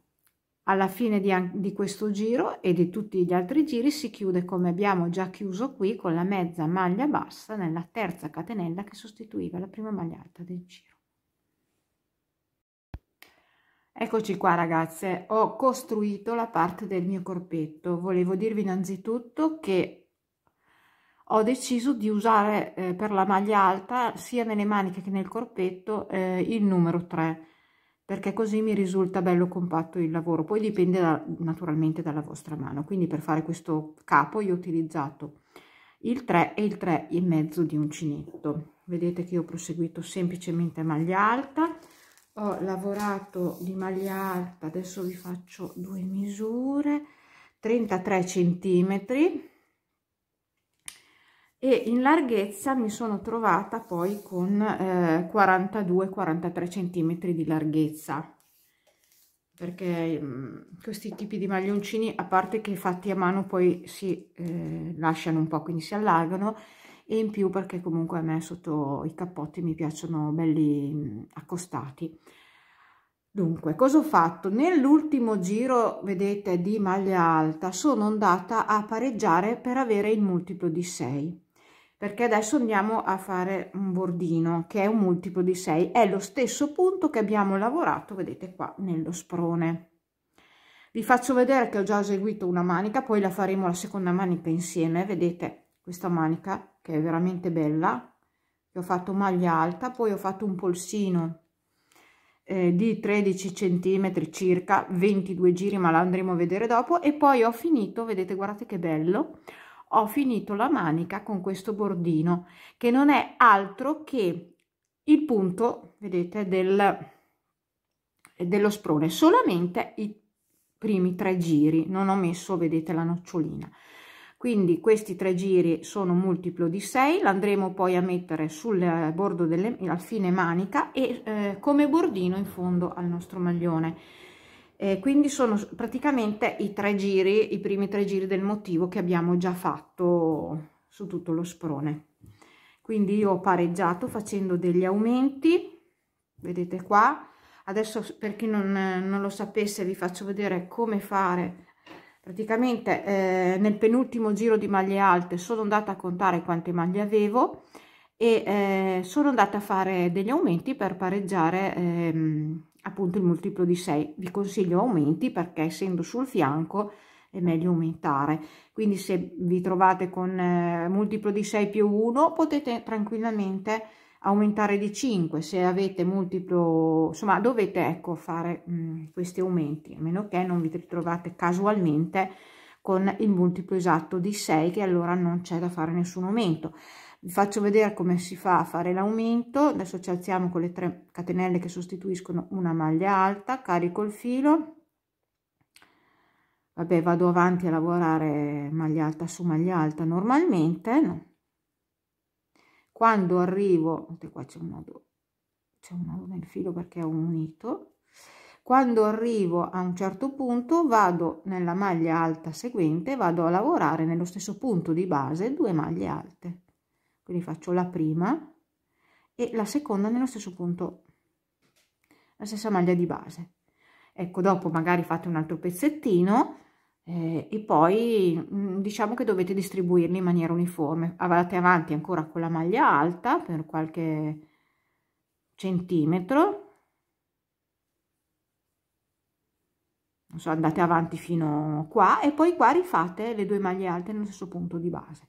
Alla fine di questo giro e di tutti gli altri giri si chiude come abbiamo già chiuso qui, con la mezza maglia bassa nella terza catenella che sostituiva la prima maglia alta del giro. Eccoci qua ragazze, ho costruito la parte del mio corpetto. Volevo dirvi innanzitutto che ho deciso di usare per la maglia alta sia nelle maniche che nel corpetto il numero 3, perché così mi risulta bello compatto il lavoro. Poi dipende naturalmente dalla vostra mano. Quindi per fare questo capo io ho utilizzato il 3 e il 3,5 di uncinetto. Vedete che io ho proseguito semplicemente maglia alta, ho lavorato di maglia alta, adesso vi faccio 2 misure, 33 centimetri, e in larghezza mi sono trovata poi con 42-43 centimetri di larghezza, perché questi tipi di maglioncini, a parte che fatti a mano, poi si lasciano un po', quindi si allargano, e in più perché comunque a me sotto i cappotti mi piacciono belli accostati. Dunque, cosa ho fatto? Nell'ultimo giro, vedete, di maglia alta sono andata a pareggiare per avere il multiplo di 6, perché adesso andiamo a fare un bordino che è un multiplo di 6, è lo stesso punto che abbiamo lavorato, vedete qua, nello sprone. Vi faccio vedere che ho già eseguito una manica, poi la faremo la seconda manica insieme. Vedete questa manica che è veramente bella, che ho fatto maglia alta, poi ho fatto un polsino di 13 centimetri circa, 22 giri, ma la andremo a vedere dopo, e poi ho finito, vedete, guardate che bello, ho finito la manica con questo bordino che non è altro che il punto, vedete, dello sprone, solamente i primi 3 giri, non ho messo, vedete, la nocciolina. Quindi questi 3 giri sono un multiplo di 6, l'andremo poi a mettere sul bordo al fine manica e come bordino in fondo al nostro maglione. Quindi sono praticamente i 3 giri, i primi 3 giri del motivo che abbiamo già fatto su tutto lo sprone. Quindi io ho pareggiato facendo degli aumenti, vedete qua. Adesso, per chi non lo sapesse, vi faccio vedere come fare. Praticamente nel penultimo giro di maglie alte sono andata a contare quante maglie avevo e sono andata a fare degli aumenti per pareggiare appunto il multiplo di 6. Vi consiglio aumenti perché essendo sul fianco è meglio aumentare. Quindi se vi trovate con multiplo di 6 più 1 potete tranquillamente aumentare di 5. Se avete multiplo, insomma, dovete, ecco, fare questi aumenti, a meno che non vi ritrovate casualmente con il multiplo esatto di 6, che allora non c'è da fare nessun aumento. Vi faccio vedere come si fa a fare l'aumento. Adesso ci alziamo con le 3 catenelle che sostituiscono una maglia alta, carico il filo, vabbè, vado avanti a lavorare maglia alta su maglia alta normalmente, no? Quando arrivo, qua c'è un nodo nel filo perché ho unito. Quando arrivo a un certo punto vado nella maglia alta seguente, vado a lavorare nello stesso punto di base 2 maglie alte, quindi faccio la prima e la seconda nello stesso punto, la stessa maglia di base. Ecco, dopo magari fate un altro pezzettino e poi diciamo che dovete distribuirli in maniera uniforme. Andate avanti ancora con la maglia alta per qualche centimetro, non so, andate avanti fino qua e poi qua rifate le 2 maglie alte nello stesso punto di base,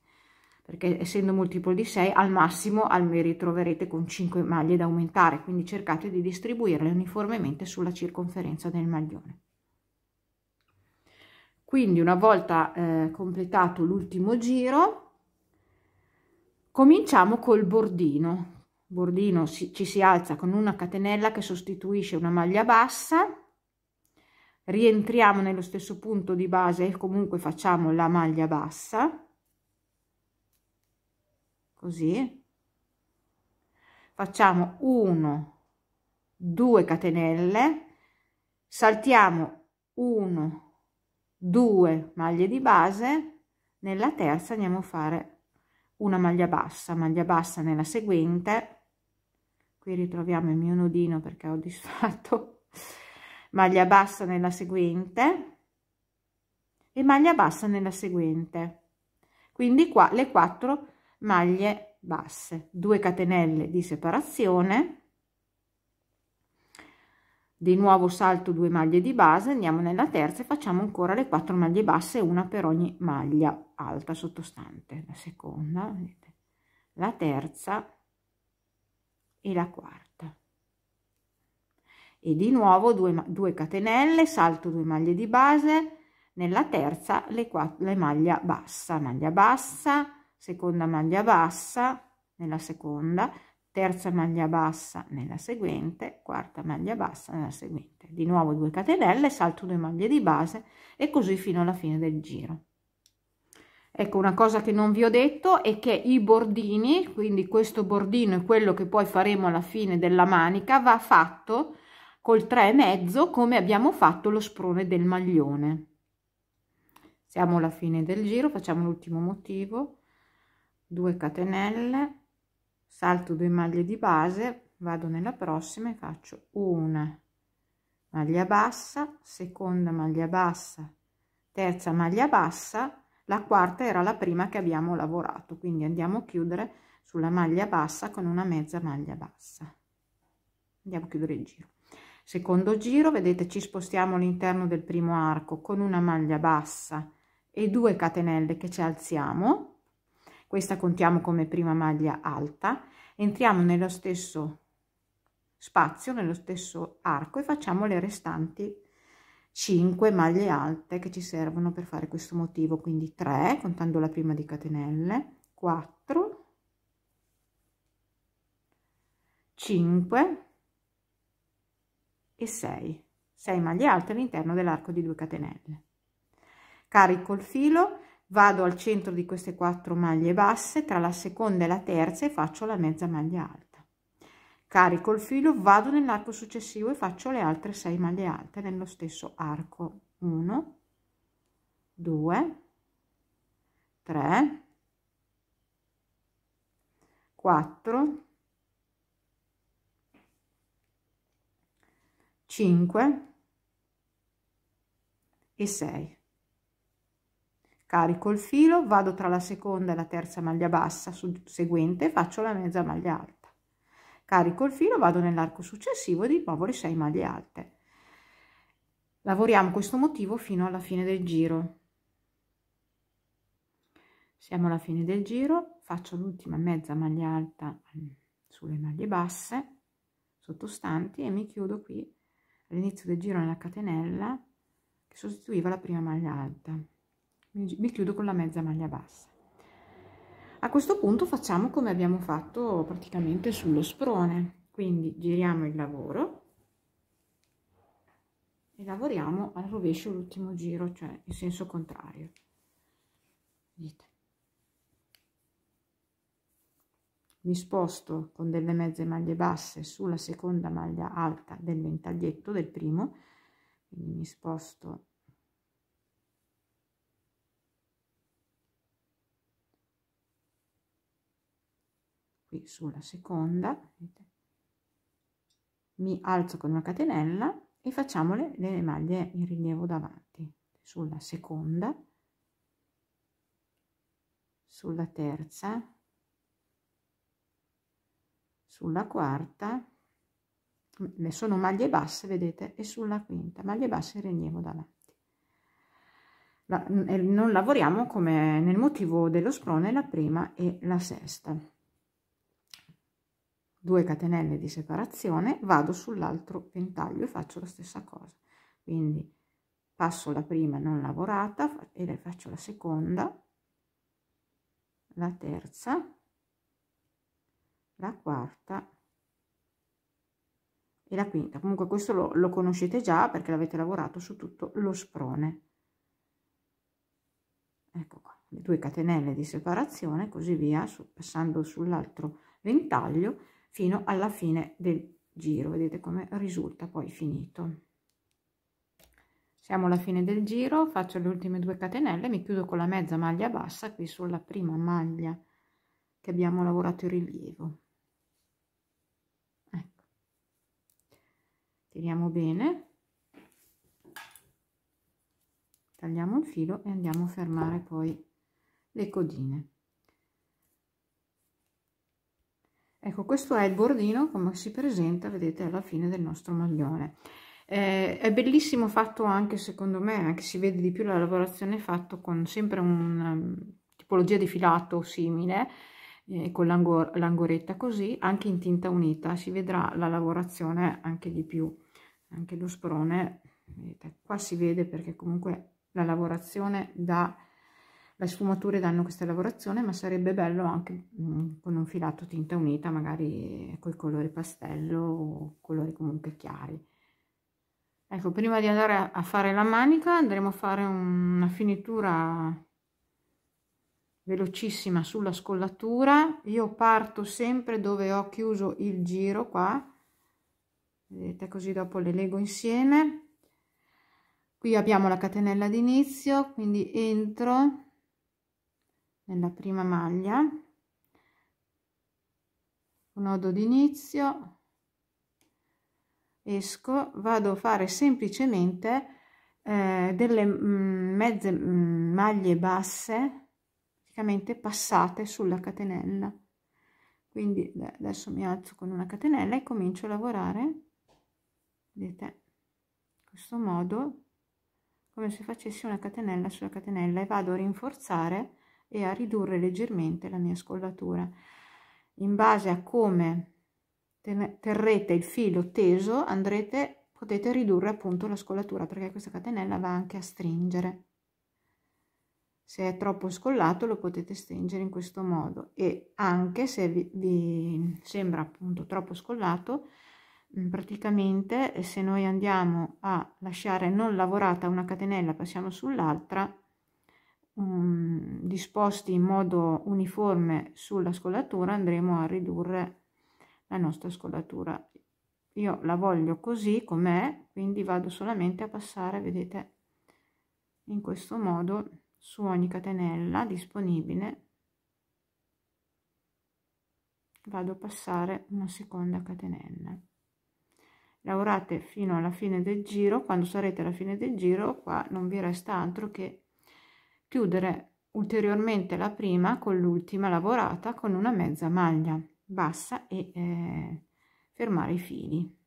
perché essendo multiplo di 6 al massimo mi ritroverete con 5 maglie da aumentare, quindi cercate di distribuirle uniformemente sulla circonferenza del maglione. Quindi una volta completato l'ultimo giro cominciamo col bordino. Bordino ci si alza con una catenella che sostituisce una maglia bassa, rientriamo nello stesso punto di base e comunque facciamo la maglia bassa, così, facciamo 1, 2 catenelle, saltiamo 1, 2 maglie di base, nella terza andiamo a fare una maglia bassa nella seguente, qui ritroviamo il mio nodino perché ho disfatto, maglia bassa nella seguente e maglia bassa nella seguente, quindi qua le 4 maglie basse, 2 catenelle di separazione, di nuovo salto 2 maglie di base, andiamo nella terza e facciamo ancora le 4 maglie basse, una per ogni maglia alta sottostante, la seconda, vedete, la terza e la quarta, e di nuovo 2 catenelle, salto 2 maglie di base, nella terza le maglia bassa, seconda maglia bassa nella seconda, terza maglia bassa nella seguente, quarta maglia bassa nella seguente, di nuovo 2 catenelle, salto 2 maglie di base e così fino alla fine del giro. Ecco, una cosa che non vi ho detto è che i bordini, quindi questo bordino è quello che poi faremo alla fine della manica, va fatto col 3,5 come abbiamo fatto lo sprone del maglione. Siamo alla fine del giro, facciamo l'ultimo motivo, 2 catenelle, salto 2 maglie di base, vado nella prossima e faccio una maglia bassa, seconda maglia bassa, terza maglia bassa, la quarta era la prima che abbiamo lavorato, quindi andiamo a chiudere sulla maglia bassa con una mezza maglia bassa, andiamo a chiudere il giro. Secondo giro, vedete, ci spostiamo all'interno del primo arco con una maglia bassa e 2 catenelle che ci alziamo, questa contiamo come prima maglia alta, entriamo nello stesso spazio, nello stesso arco, e facciamo le restanti 5 maglie alte che ci servono per fare questo motivo, quindi 3 contando la prima di catenelle, 4, 5 e 6 maglie alte all'interno dell'arco di 2 catenelle. Carico il filo, vado al centro di queste 4 maglie basse tra la seconda e la terza e faccio la mezza maglia alta. Carico il filo, vado nell'arco successivo e faccio le altre 6 maglie alte nello stesso arco. 1, 2, 3, 4, 5 e 6. Carico il filo, vado tra la seconda e la terza maglia bassa seguente e faccio la mezza maglia alta. Carico il filo, vado nell'arco successivo e di nuovo le 6 maglie alte. Lavoriamo questo motivo fino alla fine del giro. Siamo alla fine del giro, faccio l'ultima mezza maglia alta sulle maglie basse sottostanti e mi chiudo qui all'inizio del giro nella catenella che sostituiva la prima maglia alta. Mi chiudo con la mezza maglia bassa. A questo punto facciamo come abbiamo fatto praticamente sullo sprone, quindi giriamo il lavoro e lavoriamo al rovescio l'ultimo giro, cioè in senso contrario. Vedete? Mi sposto con delle mezze maglie basse sulla seconda maglia alta del ventaglietto del primo, quindi mi sposto qui sulla seconda, vedete? Mi alzo con una catenella e facciamo le maglie in rilievo davanti, sulla seconda, sulla terza, sulla quarta, sono maglie basse, vedete, e sulla quinta, maglie basse in rilievo davanti. Non lavoriamo come nel motivo dello sprone la prima e la sesta. 2 catenelle di separazione, vado sull'altro ventaglio e faccio la stessa cosa, quindi passo la prima non lavorata e le faccio la seconda, la terza, la quarta e la quinta. Comunque questo lo conoscete già perché l'avete lavorato su tutto lo sprone. Ecco qua, le 2 catenelle di separazione, così via, passando sull'altro ventaglio fino alla fine del giro. Vedete come risulta poi finito. Siamo alla fine del giro, faccio le ultime 2 catenelle, mi chiudo con la mezza maglia bassa qui sulla prima maglia che abbiamo lavorato in rilievo. Ecco. Tiriamo bene, tagliamo il filo e andiamo a fermare poi le codine. Ecco, questo è il bordino come si presenta, vedete, alla fine del nostro maglione. È bellissimo fatto anche, secondo me, anche si vede di più la lavorazione fatto con sempre una tipologia di filato simile, con l'angoretta così, anche in tinta unita, si vedrà la lavorazione anche di più, anche lo sprone, vedete, qua si vede perché comunque la lavorazione dà... Le sfumature danno questa lavorazione, ma sarebbe bello anche con un filato tinta unita, magari con i colori pastello o colori comunque chiari. Ecco, prima di andare a fare la manica andremo a fare una finitura velocissima sulla scollatura. Io parto sempre dove ho chiuso il giro qua, vedete, così dopo le lego insieme. Qui abbiamo la catenella d'inizio, quindi entro nella prima maglia, nodo d'inizio, esco, vado a fare semplicemente delle mezze maglie basse, praticamente passate sulla catenella. Quindi adesso mi alzo con una catenella e comincio a lavorare, vedete, in questo modo, come se facessi una catenella sulla catenella, e vado a rinforzare e a ridurre leggermente la mia scollatura. In base a come terrete il filo teso, potete ridurre appunto la scollatura, perché questa catenella va anche a stringere. Se è troppo scollato lo potete stringere in questo modo, e anche se vi sembra appunto troppo scollato, praticamente se noi andiamo a lasciare non lavorata una catenella, passiamo sull'altra, disposti in modo uniforme sulla scollatura, andremo a ridurre la nostra scollatura. Io la voglio così com'è, quindi vado solamente a passare, vedete, in questo modo su ogni catenella disponibile, vado a passare una seconda catenella. Lavorate fino alla fine del giro. Quando sarete alla fine del giro, qua non vi resta altro che chiudere ulteriormente la prima con l'ultima lavorata con una mezza maglia bassa e fermare i fili.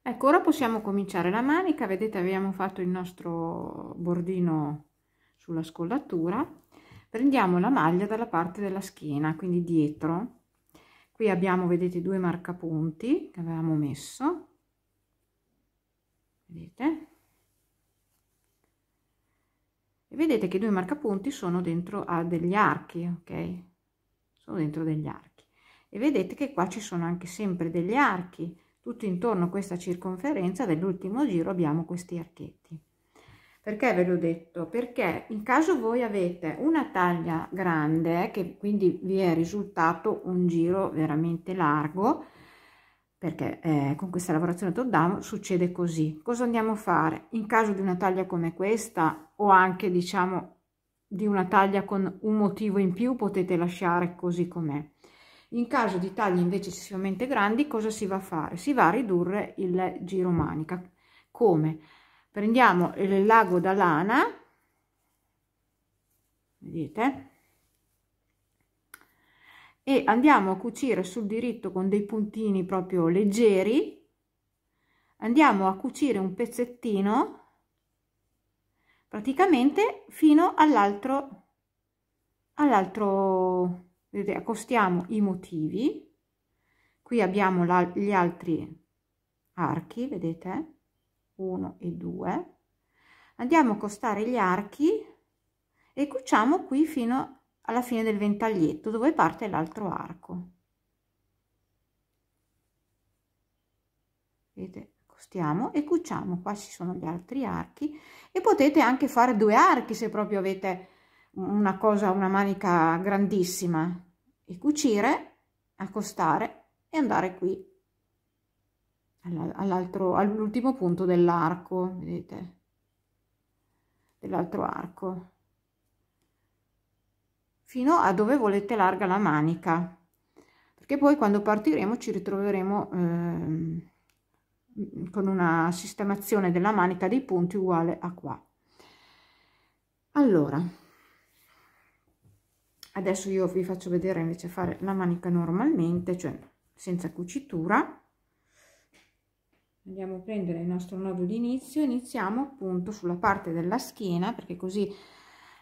Ecco, ora possiamo cominciare la manica. Vedete, abbiamo fatto il nostro bordino sulla scollatura. Prendiamo la maglia dalla parte della schiena, quindi dietro. Qui abbiamo, vedete, 2 marcapunti che avevamo messo, vedete, e vedete che i 2 marcapunti sono dentro a degli archi, ok? Sono dentro degli archi, e vedete che qua ci sono anche sempre degli archi tutto intorno a questa circonferenza dell'ultimo giro. Abbiamo questi archetti. Perché ve l'ho detto? Perché in caso voi avete una taglia grande, che quindi vi è risultato un giro veramente largo, perché con questa lavorazione top down succede così. Cosa andiamo a fare? In caso di una taglia come questa, o anche diciamo di una taglia con un motivo in più, potete lasciare così com'è. In caso di taglie invece eccessivamente grandi, cosa si va a fare? Si va a ridurre il giro manica. Come? Prendiamo il lago da lana, vedete, e andiamo a cucire sul diritto con dei puntini proprio leggeri. Andiamo a cucire un pezzettino praticamente fino all'altro, vedete, accostiamo i motivi. Qui abbiamo gli altri archi, vedete, 1 e 2. Andiamo a accostare gli archi e cuciamo qui fino alla fine del ventaglietto dove parte l'altro arco. Vedete, accostiamo e cuciamo. Qua ci sono gli altri archi, e potete anche fare 2 archi se proprio avete una manica grandissima, e cucire, accostare e andare qui all'ultimo punto dell'arco, vedete, dell'altro arco, fino a dove volete larga la manica, perché poi quando partiremo ci ritroveremo con una sistemazione della manica dei punti uguale a qua. Allora, adesso io vi faccio vedere invece fare la manica normalmente, cioè senza cucitura. Andiamo a prendere il nostro nodo di inizio, iniziamo appunto sulla parte della schiena, perché così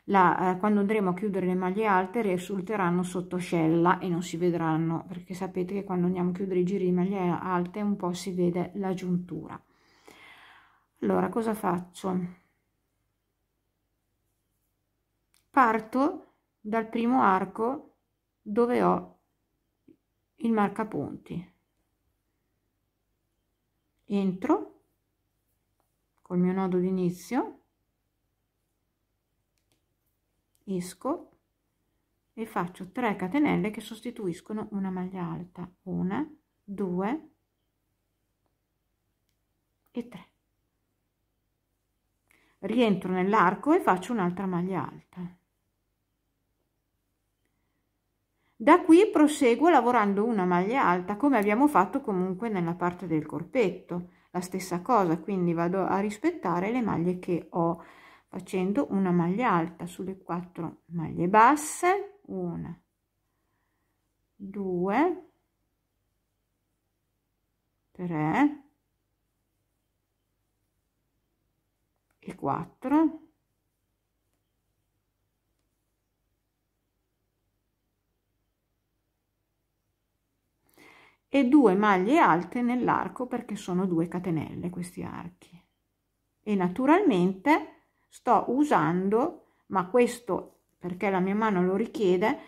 quando andremo a chiudere le maglie alte risulteranno sottoscella e non si vedranno, perché sapete che quando andiamo a chiudere i giri di maglie alte un po' si vede la giuntura. Allora, cosa faccio? Parto dal primo arco dove ho il marcapunti, entro col mio nodo d'inizio, esco e faccio 3 catenelle che sostituiscono una maglia alta, 1, 2 e 3. Rientro nell'arco e faccio un'altra maglia alta. Da qui proseguo lavorando una maglia alta come abbiamo fatto comunque nella parte del corpetto, la stessa cosa, quindi vado a rispettare le maglie che ho facendo una maglia alta sulle 4 maglie basse, 1, 2, 3 e 4. E 2 maglie alte nell'arco perché sono 2 catenelle questi archi. E naturalmente sto usando, ma questo perché la mia mano lo richiede,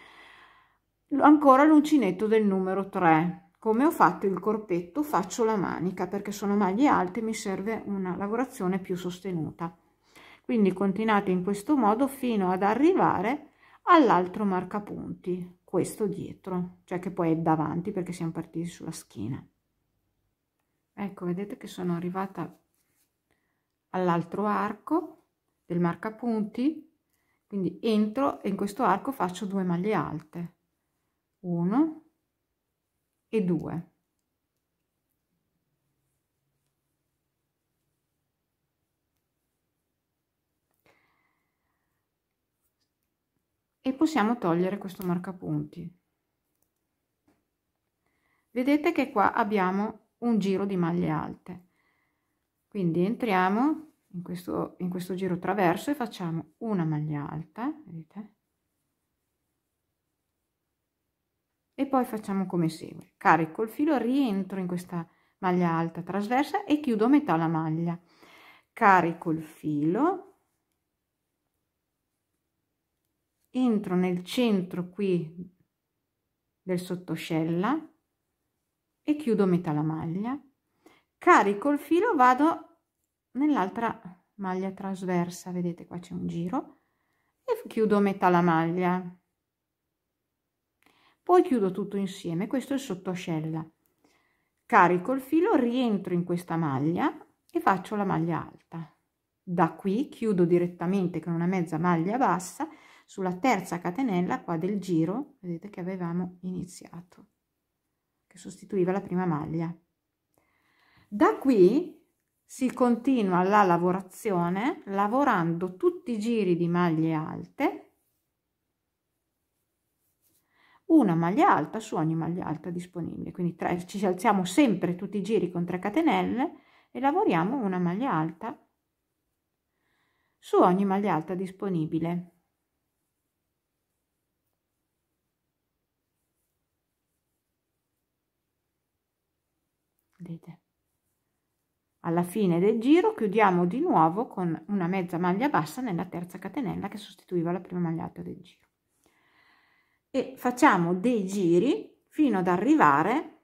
ancora l'uncinetto del numero 3. Come ho fatto il corpetto faccio la manica perché sono maglie alte, mi serve una lavorazione più sostenuta. Quindi continuate in questo modo fino ad arrivare all'altro marcapunti, questo dietro, cioè che poi è davanti perché siamo partiti sulla schiena. Ecco, vedete che sono arrivata all'altro arco del marcapunti, quindi entro e in questo arco faccio 2 maglie alte, 1 e 2. E possiamo togliere questo marcapunti. Vedete che qua abbiamo un giro di maglie alte, quindi entriamo in questo giro traverso e facciamo una maglia alta, vedete? E poi facciamo come segue: carico il filo, rientro in questa maglia alta trasversa e chiudo metà la maglia, carico il filo, entro nel centro qui del sottoscella e chiudo metà la maglia, carico il filo, vado nell'altra maglia trasversa, vedete qua c'è un giro, e chiudo metà la maglia, poi chiudo tutto insieme. Questo è il sottoscella, carico il filo, rientro in questa maglia e faccio la maglia alta. Da qui chiudo direttamente con una mezza maglia bassa sulla terza catenella qua del giro, vedete che avevamo iniziato, che sostituiva la prima maglia. Da qui si continua la lavorazione lavorando tutti i giri di maglie alte, una maglia alta su ogni maglia alta disponibile, quindi ci alziamo sempre tutti i giri con 3 catenelle e lavoriamo una maglia alta su ogni maglia alta disponibile. Vedete? Alla fine del giro chiudiamo di nuovo con una mezza maglia bassa nella terza catenella che sostituiva la prima maglia alta del giro, e facciamo dei giri fino ad arrivare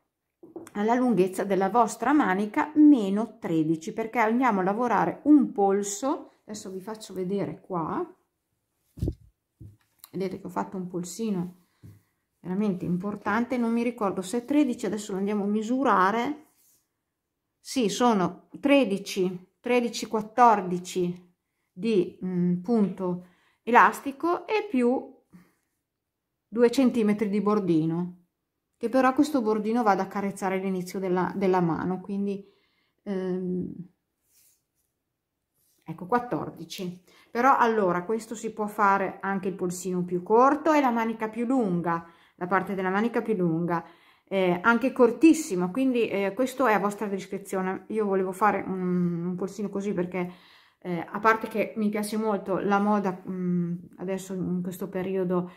alla lunghezza della vostra manica meno 13, perché andiamo a lavorare un polso. Adesso vi faccio vedere qua, vedete che ho fatto un polsino veramente importante, non mi ricordo se è 13, adesso lo andiamo a misurare. Sì, sono 13-14 di punto elastico e più 2 centimetri di bordino, che però questo bordino va ad accarezzare l'inizio della mano, quindi ecco 14. Però allora questo si può fare anche il polsino più corto e la manica più lunga, la parte della manica più lunga, anche cortissimo, quindi questo è a vostra discrezione. Io volevo fare un polsino così perché a parte che mi piace molto la moda adesso in questo periodo,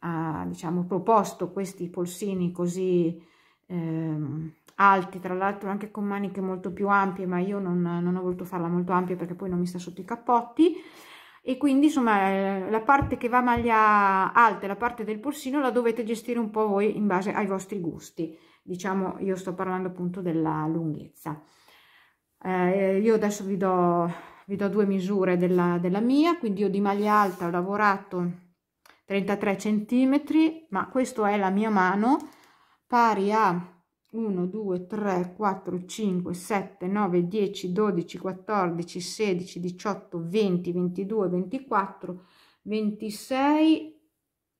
ha diciamo proposto questi polsini così alti, tra l'altro anche con maniche molto più ampie, ma io non ho voluto farla molto ampia perché poi non mi sta sotto i cappotti, e quindi insomma la parte che va a maglia alta e la parte del polsino la dovete gestire un po' voi in base ai vostri gusti. Diciamo, io sto parlando appunto della lunghezza. Io adesso vi do vi do due misure della mia, quindi io di maglia alta ho lavorato 33 centimetri, ma questa è la mia mano, pari a 1, 2, 3, 4, 5, 7, 9, 10, 12, 14, 16, 18, 20, 22, 24, 26,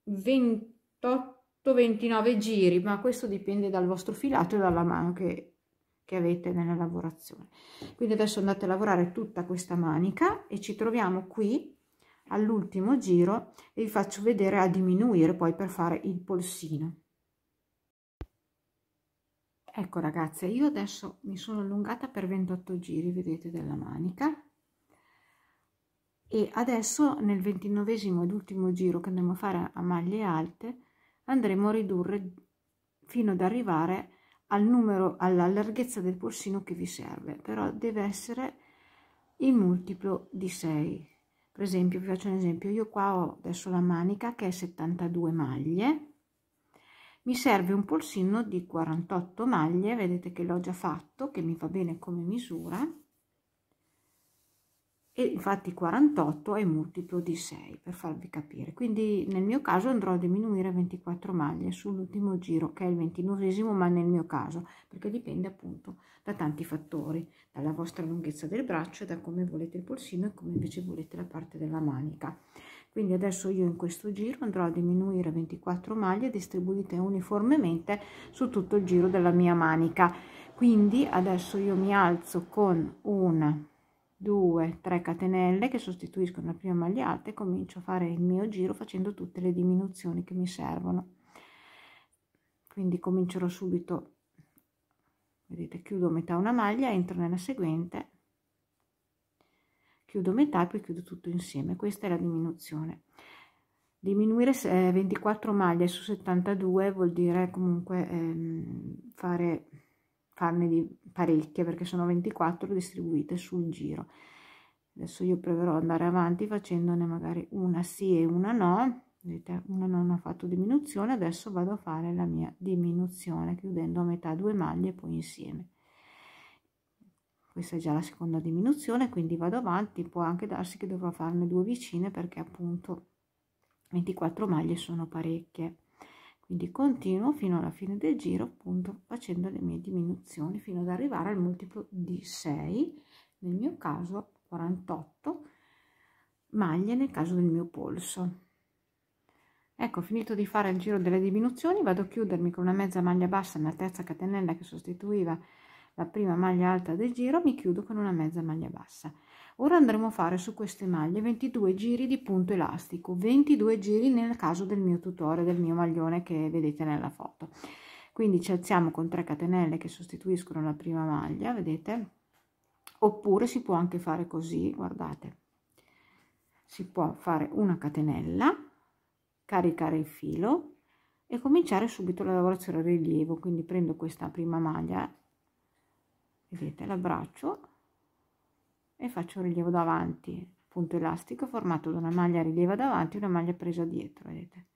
28, 29 giri, ma questo dipende dal vostro filato e dalla mano che avete nella lavorazione. Quindi adesso andate a lavorare tutta questa manica e ci troviamo qui all'ultimo giro e vi faccio vedere a diminuire poi per fare il polsino. Ecco ragazze, io adesso mi sono allungata per 28 giri, vedete, della manica, e adesso nel 29esimo ed ultimo giro che andremo a fare a maglie alte andremo a ridurre fino ad arrivare al numero, alla larghezza del polsino che vi serve, però deve essere il multiplo di 6. Per esempio, vi faccio un esempio, io qua ho adesso la manica che è 72 maglie, mi serve un polsino di 48 maglie, vedete che l'ho già fatto, che mi va bene come misura, e infatti 48 è multiplo di 6, per farvi capire. Quindi nel mio caso andrò a diminuire 24 maglie sull'ultimo giro, che è il 29esimo, ma nel mio caso, perché dipende appunto da tanti fattori, dalla vostra lunghezza del braccio e da come volete il polsino e come invece volete la parte della manica. Quindi adesso io in questo giro andrò a diminuire 24 maglie distribuite uniformemente su tutto il giro della mia manica. Quindi adesso io mi alzo con una, 2, 3 catenelle che sostituiscono la prima maglia alta e comincio a fare il mio giro facendo tutte le diminuzioni che mi servono. Quindi comincerò subito, vedete, chiudo metà una maglia, entro nella seguente, chiudo metà e poi chiudo tutto insieme. Questa è la diminuzione. Diminuire 24 maglie su 72 vuol dire comunque farne di parecchie, perché sono 24 distribuite sul giro. Adesso io proverò ad andare avanti facendone magari una sì e una no. Vedete, una non ho fatto diminuzione, adesso vado a fare la mia diminuzione chiudendo a metà 2 maglie e poi insieme. Questa è già la seconda diminuzione, quindi vado avanti. Può anche darsi che dovrò farne 2 vicine perché appunto 24 maglie sono parecchie, quindi continuo fino alla fine del giro appunto facendo le mie diminuzioni fino ad arrivare al multiplo di 6, nel mio caso 48 maglie nel caso del mio polso. Ecco, finito di fare il giro delle diminuzioni, vado a chiudermi con una mezza maglia bassa nella terza catenella che sostituiva la prima maglia alta del giro, mi chiudo con una mezza maglia bassa. Ora andremo a fare su queste maglie 22 giri di punto elastico, 22 giri nel caso del mio tutore, del mio maglione che vedete nella foto. Quindi ci alziamo con 3 catenelle che sostituiscono la prima maglia, vedete? Oppure si può anche fare così, guardate, si può fare una catenella, caricare il filo e cominciare subito la lavorazione a rilievo. Quindi prendo questa prima maglia, vedete, l'abbraccio e faccio un rilievo davanti, punto elastico formato da una maglia a rilievo davanti e una maglia presa dietro, vedete.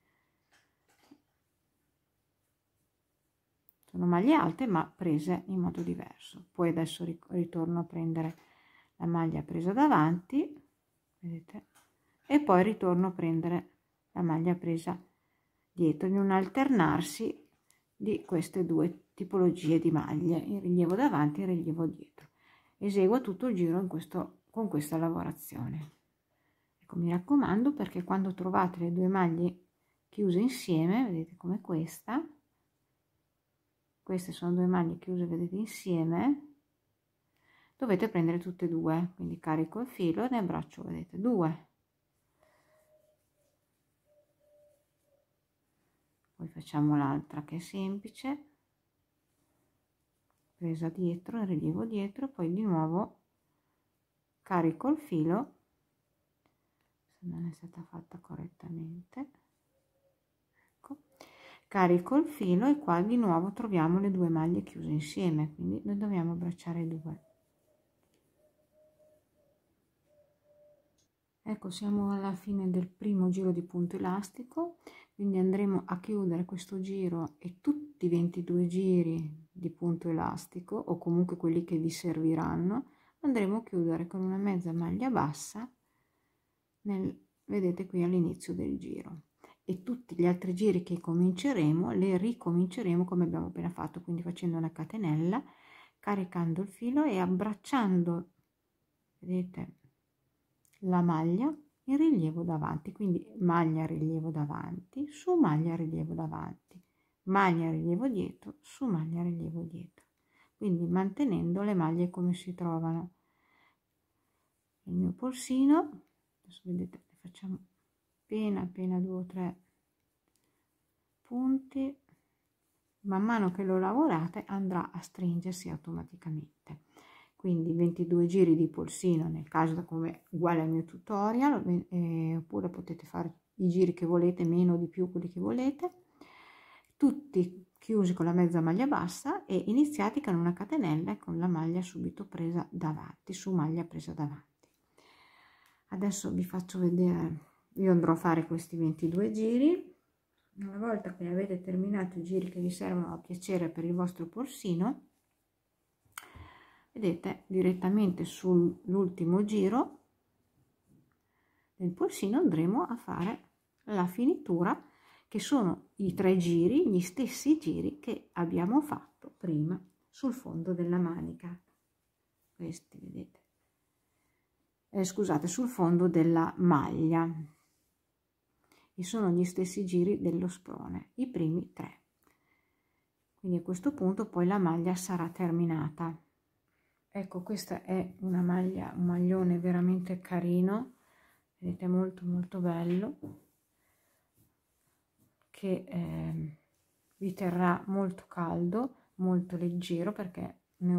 Sono maglie alte ma prese in modo diverso. Poi adesso ritorno a prendere la maglia presa davanti, vedete, e poi ritorno a prendere la maglia presa dietro in un alternarsi di queste due tipologie di maglie, il rilievo davanti e il rilievo dietro. Eseguo tutto il giro con questa lavorazione. Ecco, mi raccomando, perché quando trovate le due maglie chiuse insieme, vedete come queste sono due maglie chiuse, vedete, insieme, dovete prendere tutte e due, quindi carico il filo e ne abbraccio, vedete, 2, poi facciamo l'altra che è semplice, presa dietro, il rilievo dietro, poi di nuovo carico il filo, se non è stata fatta correttamente, ecco, carico il filo e qua di nuovo troviamo le due maglie chiuse insieme, quindi noi dobbiamo abbracciare 2. Ecco, siamo alla fine del primo giro di punto elastico, quindi andremo a chiudere questo giro e tutti i 22 giri di punto elastico, o comunque quelli che vi serviranno, andremo a chiudere con una mezza maglia bassa vedete qui all'inizio del giro, e tutti gli altri giri che cominceremo li ricominceremo come abbiamo appena fatto, quindi facendo una catenella, caricando il filo e abbracciando, vedete, la maglia in rilievo davanti, quindi maglia rilievo davanti su maglia rilievo davanti, maglia rilievo dietro su maglia rilievo dietro, quindi mantenendo le maglie come si trovano. Il mio polsino, adesso vedete, facciamo appena 2 o 3 punti, man mano che lo lavorate andrà a stringersi automaticamente. Quindi 22 giri di polsino nel caso come uguale al mio tutorial, oppure potete fare i giri che volete, meno o di più, quelli che volete, tutti chiusi con la mezza maglia bassa e iniziati con una catenella e con la maglia subito presa davanti, su maglia presa davanti. Adesso vi faccio vedere, io andrò a fare questi 22 giri. Una volta che avete terminato i giri che vi servono a piacere per il vostro polsino, vedete, direttamente sull'ultimo giro del polsino andremo a fare la finitura, che sono i 3 giri, gli stessi giri che abbiamo fatto prima sul fondo della manica. Questi, vedete, scusate, sul fondo della maglia, e sono gli stessi giri dello sprone, i primi 3. Quindi a questo punto poi la maglia sarà terminata. Ecco, questa è una maglia, un maglione veramente carino, vedete, molto bello, che vi terrà molto caldo, molto leggero, perché ne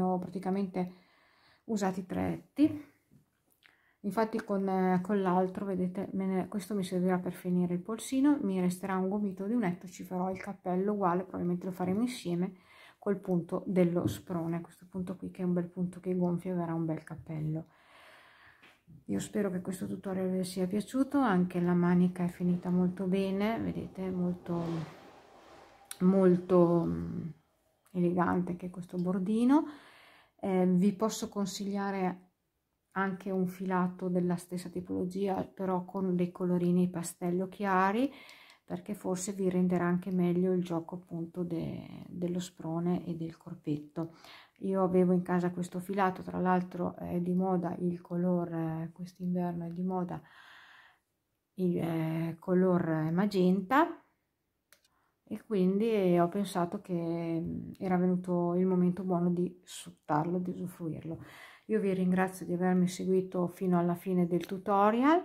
ho praticamente usati 3 etti. Infatti con l'altro, vedete, questo mi servirà per finire il polsino, mi resterà un gomito di un etto, ci farò il cappello uguale, probabilmente lo faremo insieme col punto dello sprone, questo punto qui che è un bel punto che gonfia e verrà un bel cappello. Io spero che questo tutorial vi sia piaciuto, anche la manica è finita molto bene, vedete, molto elegante che è questo bordino. Vi posso consigliare anche un filato della stessa tipologia, però con dei colorini pastello chiari, perché forse vi renderà anche meglio il gioco appunto dello sprone e del corpetto. Io avevo in casa questo filato, tra l'altro è di moda il color, quest'inverno è di moda il color magenta, e quindi ho pensato che era venuto il momento buono di sfruttarlo, di usufruirlo. Io vi ringrazio di avermi seguito fino alla fine del tutorial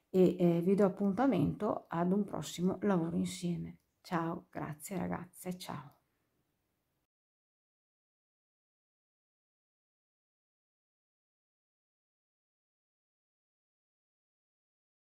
e vi do appuntamento ad un prossimo lavoro insieme. Ciao, grazie ragazze, ciao.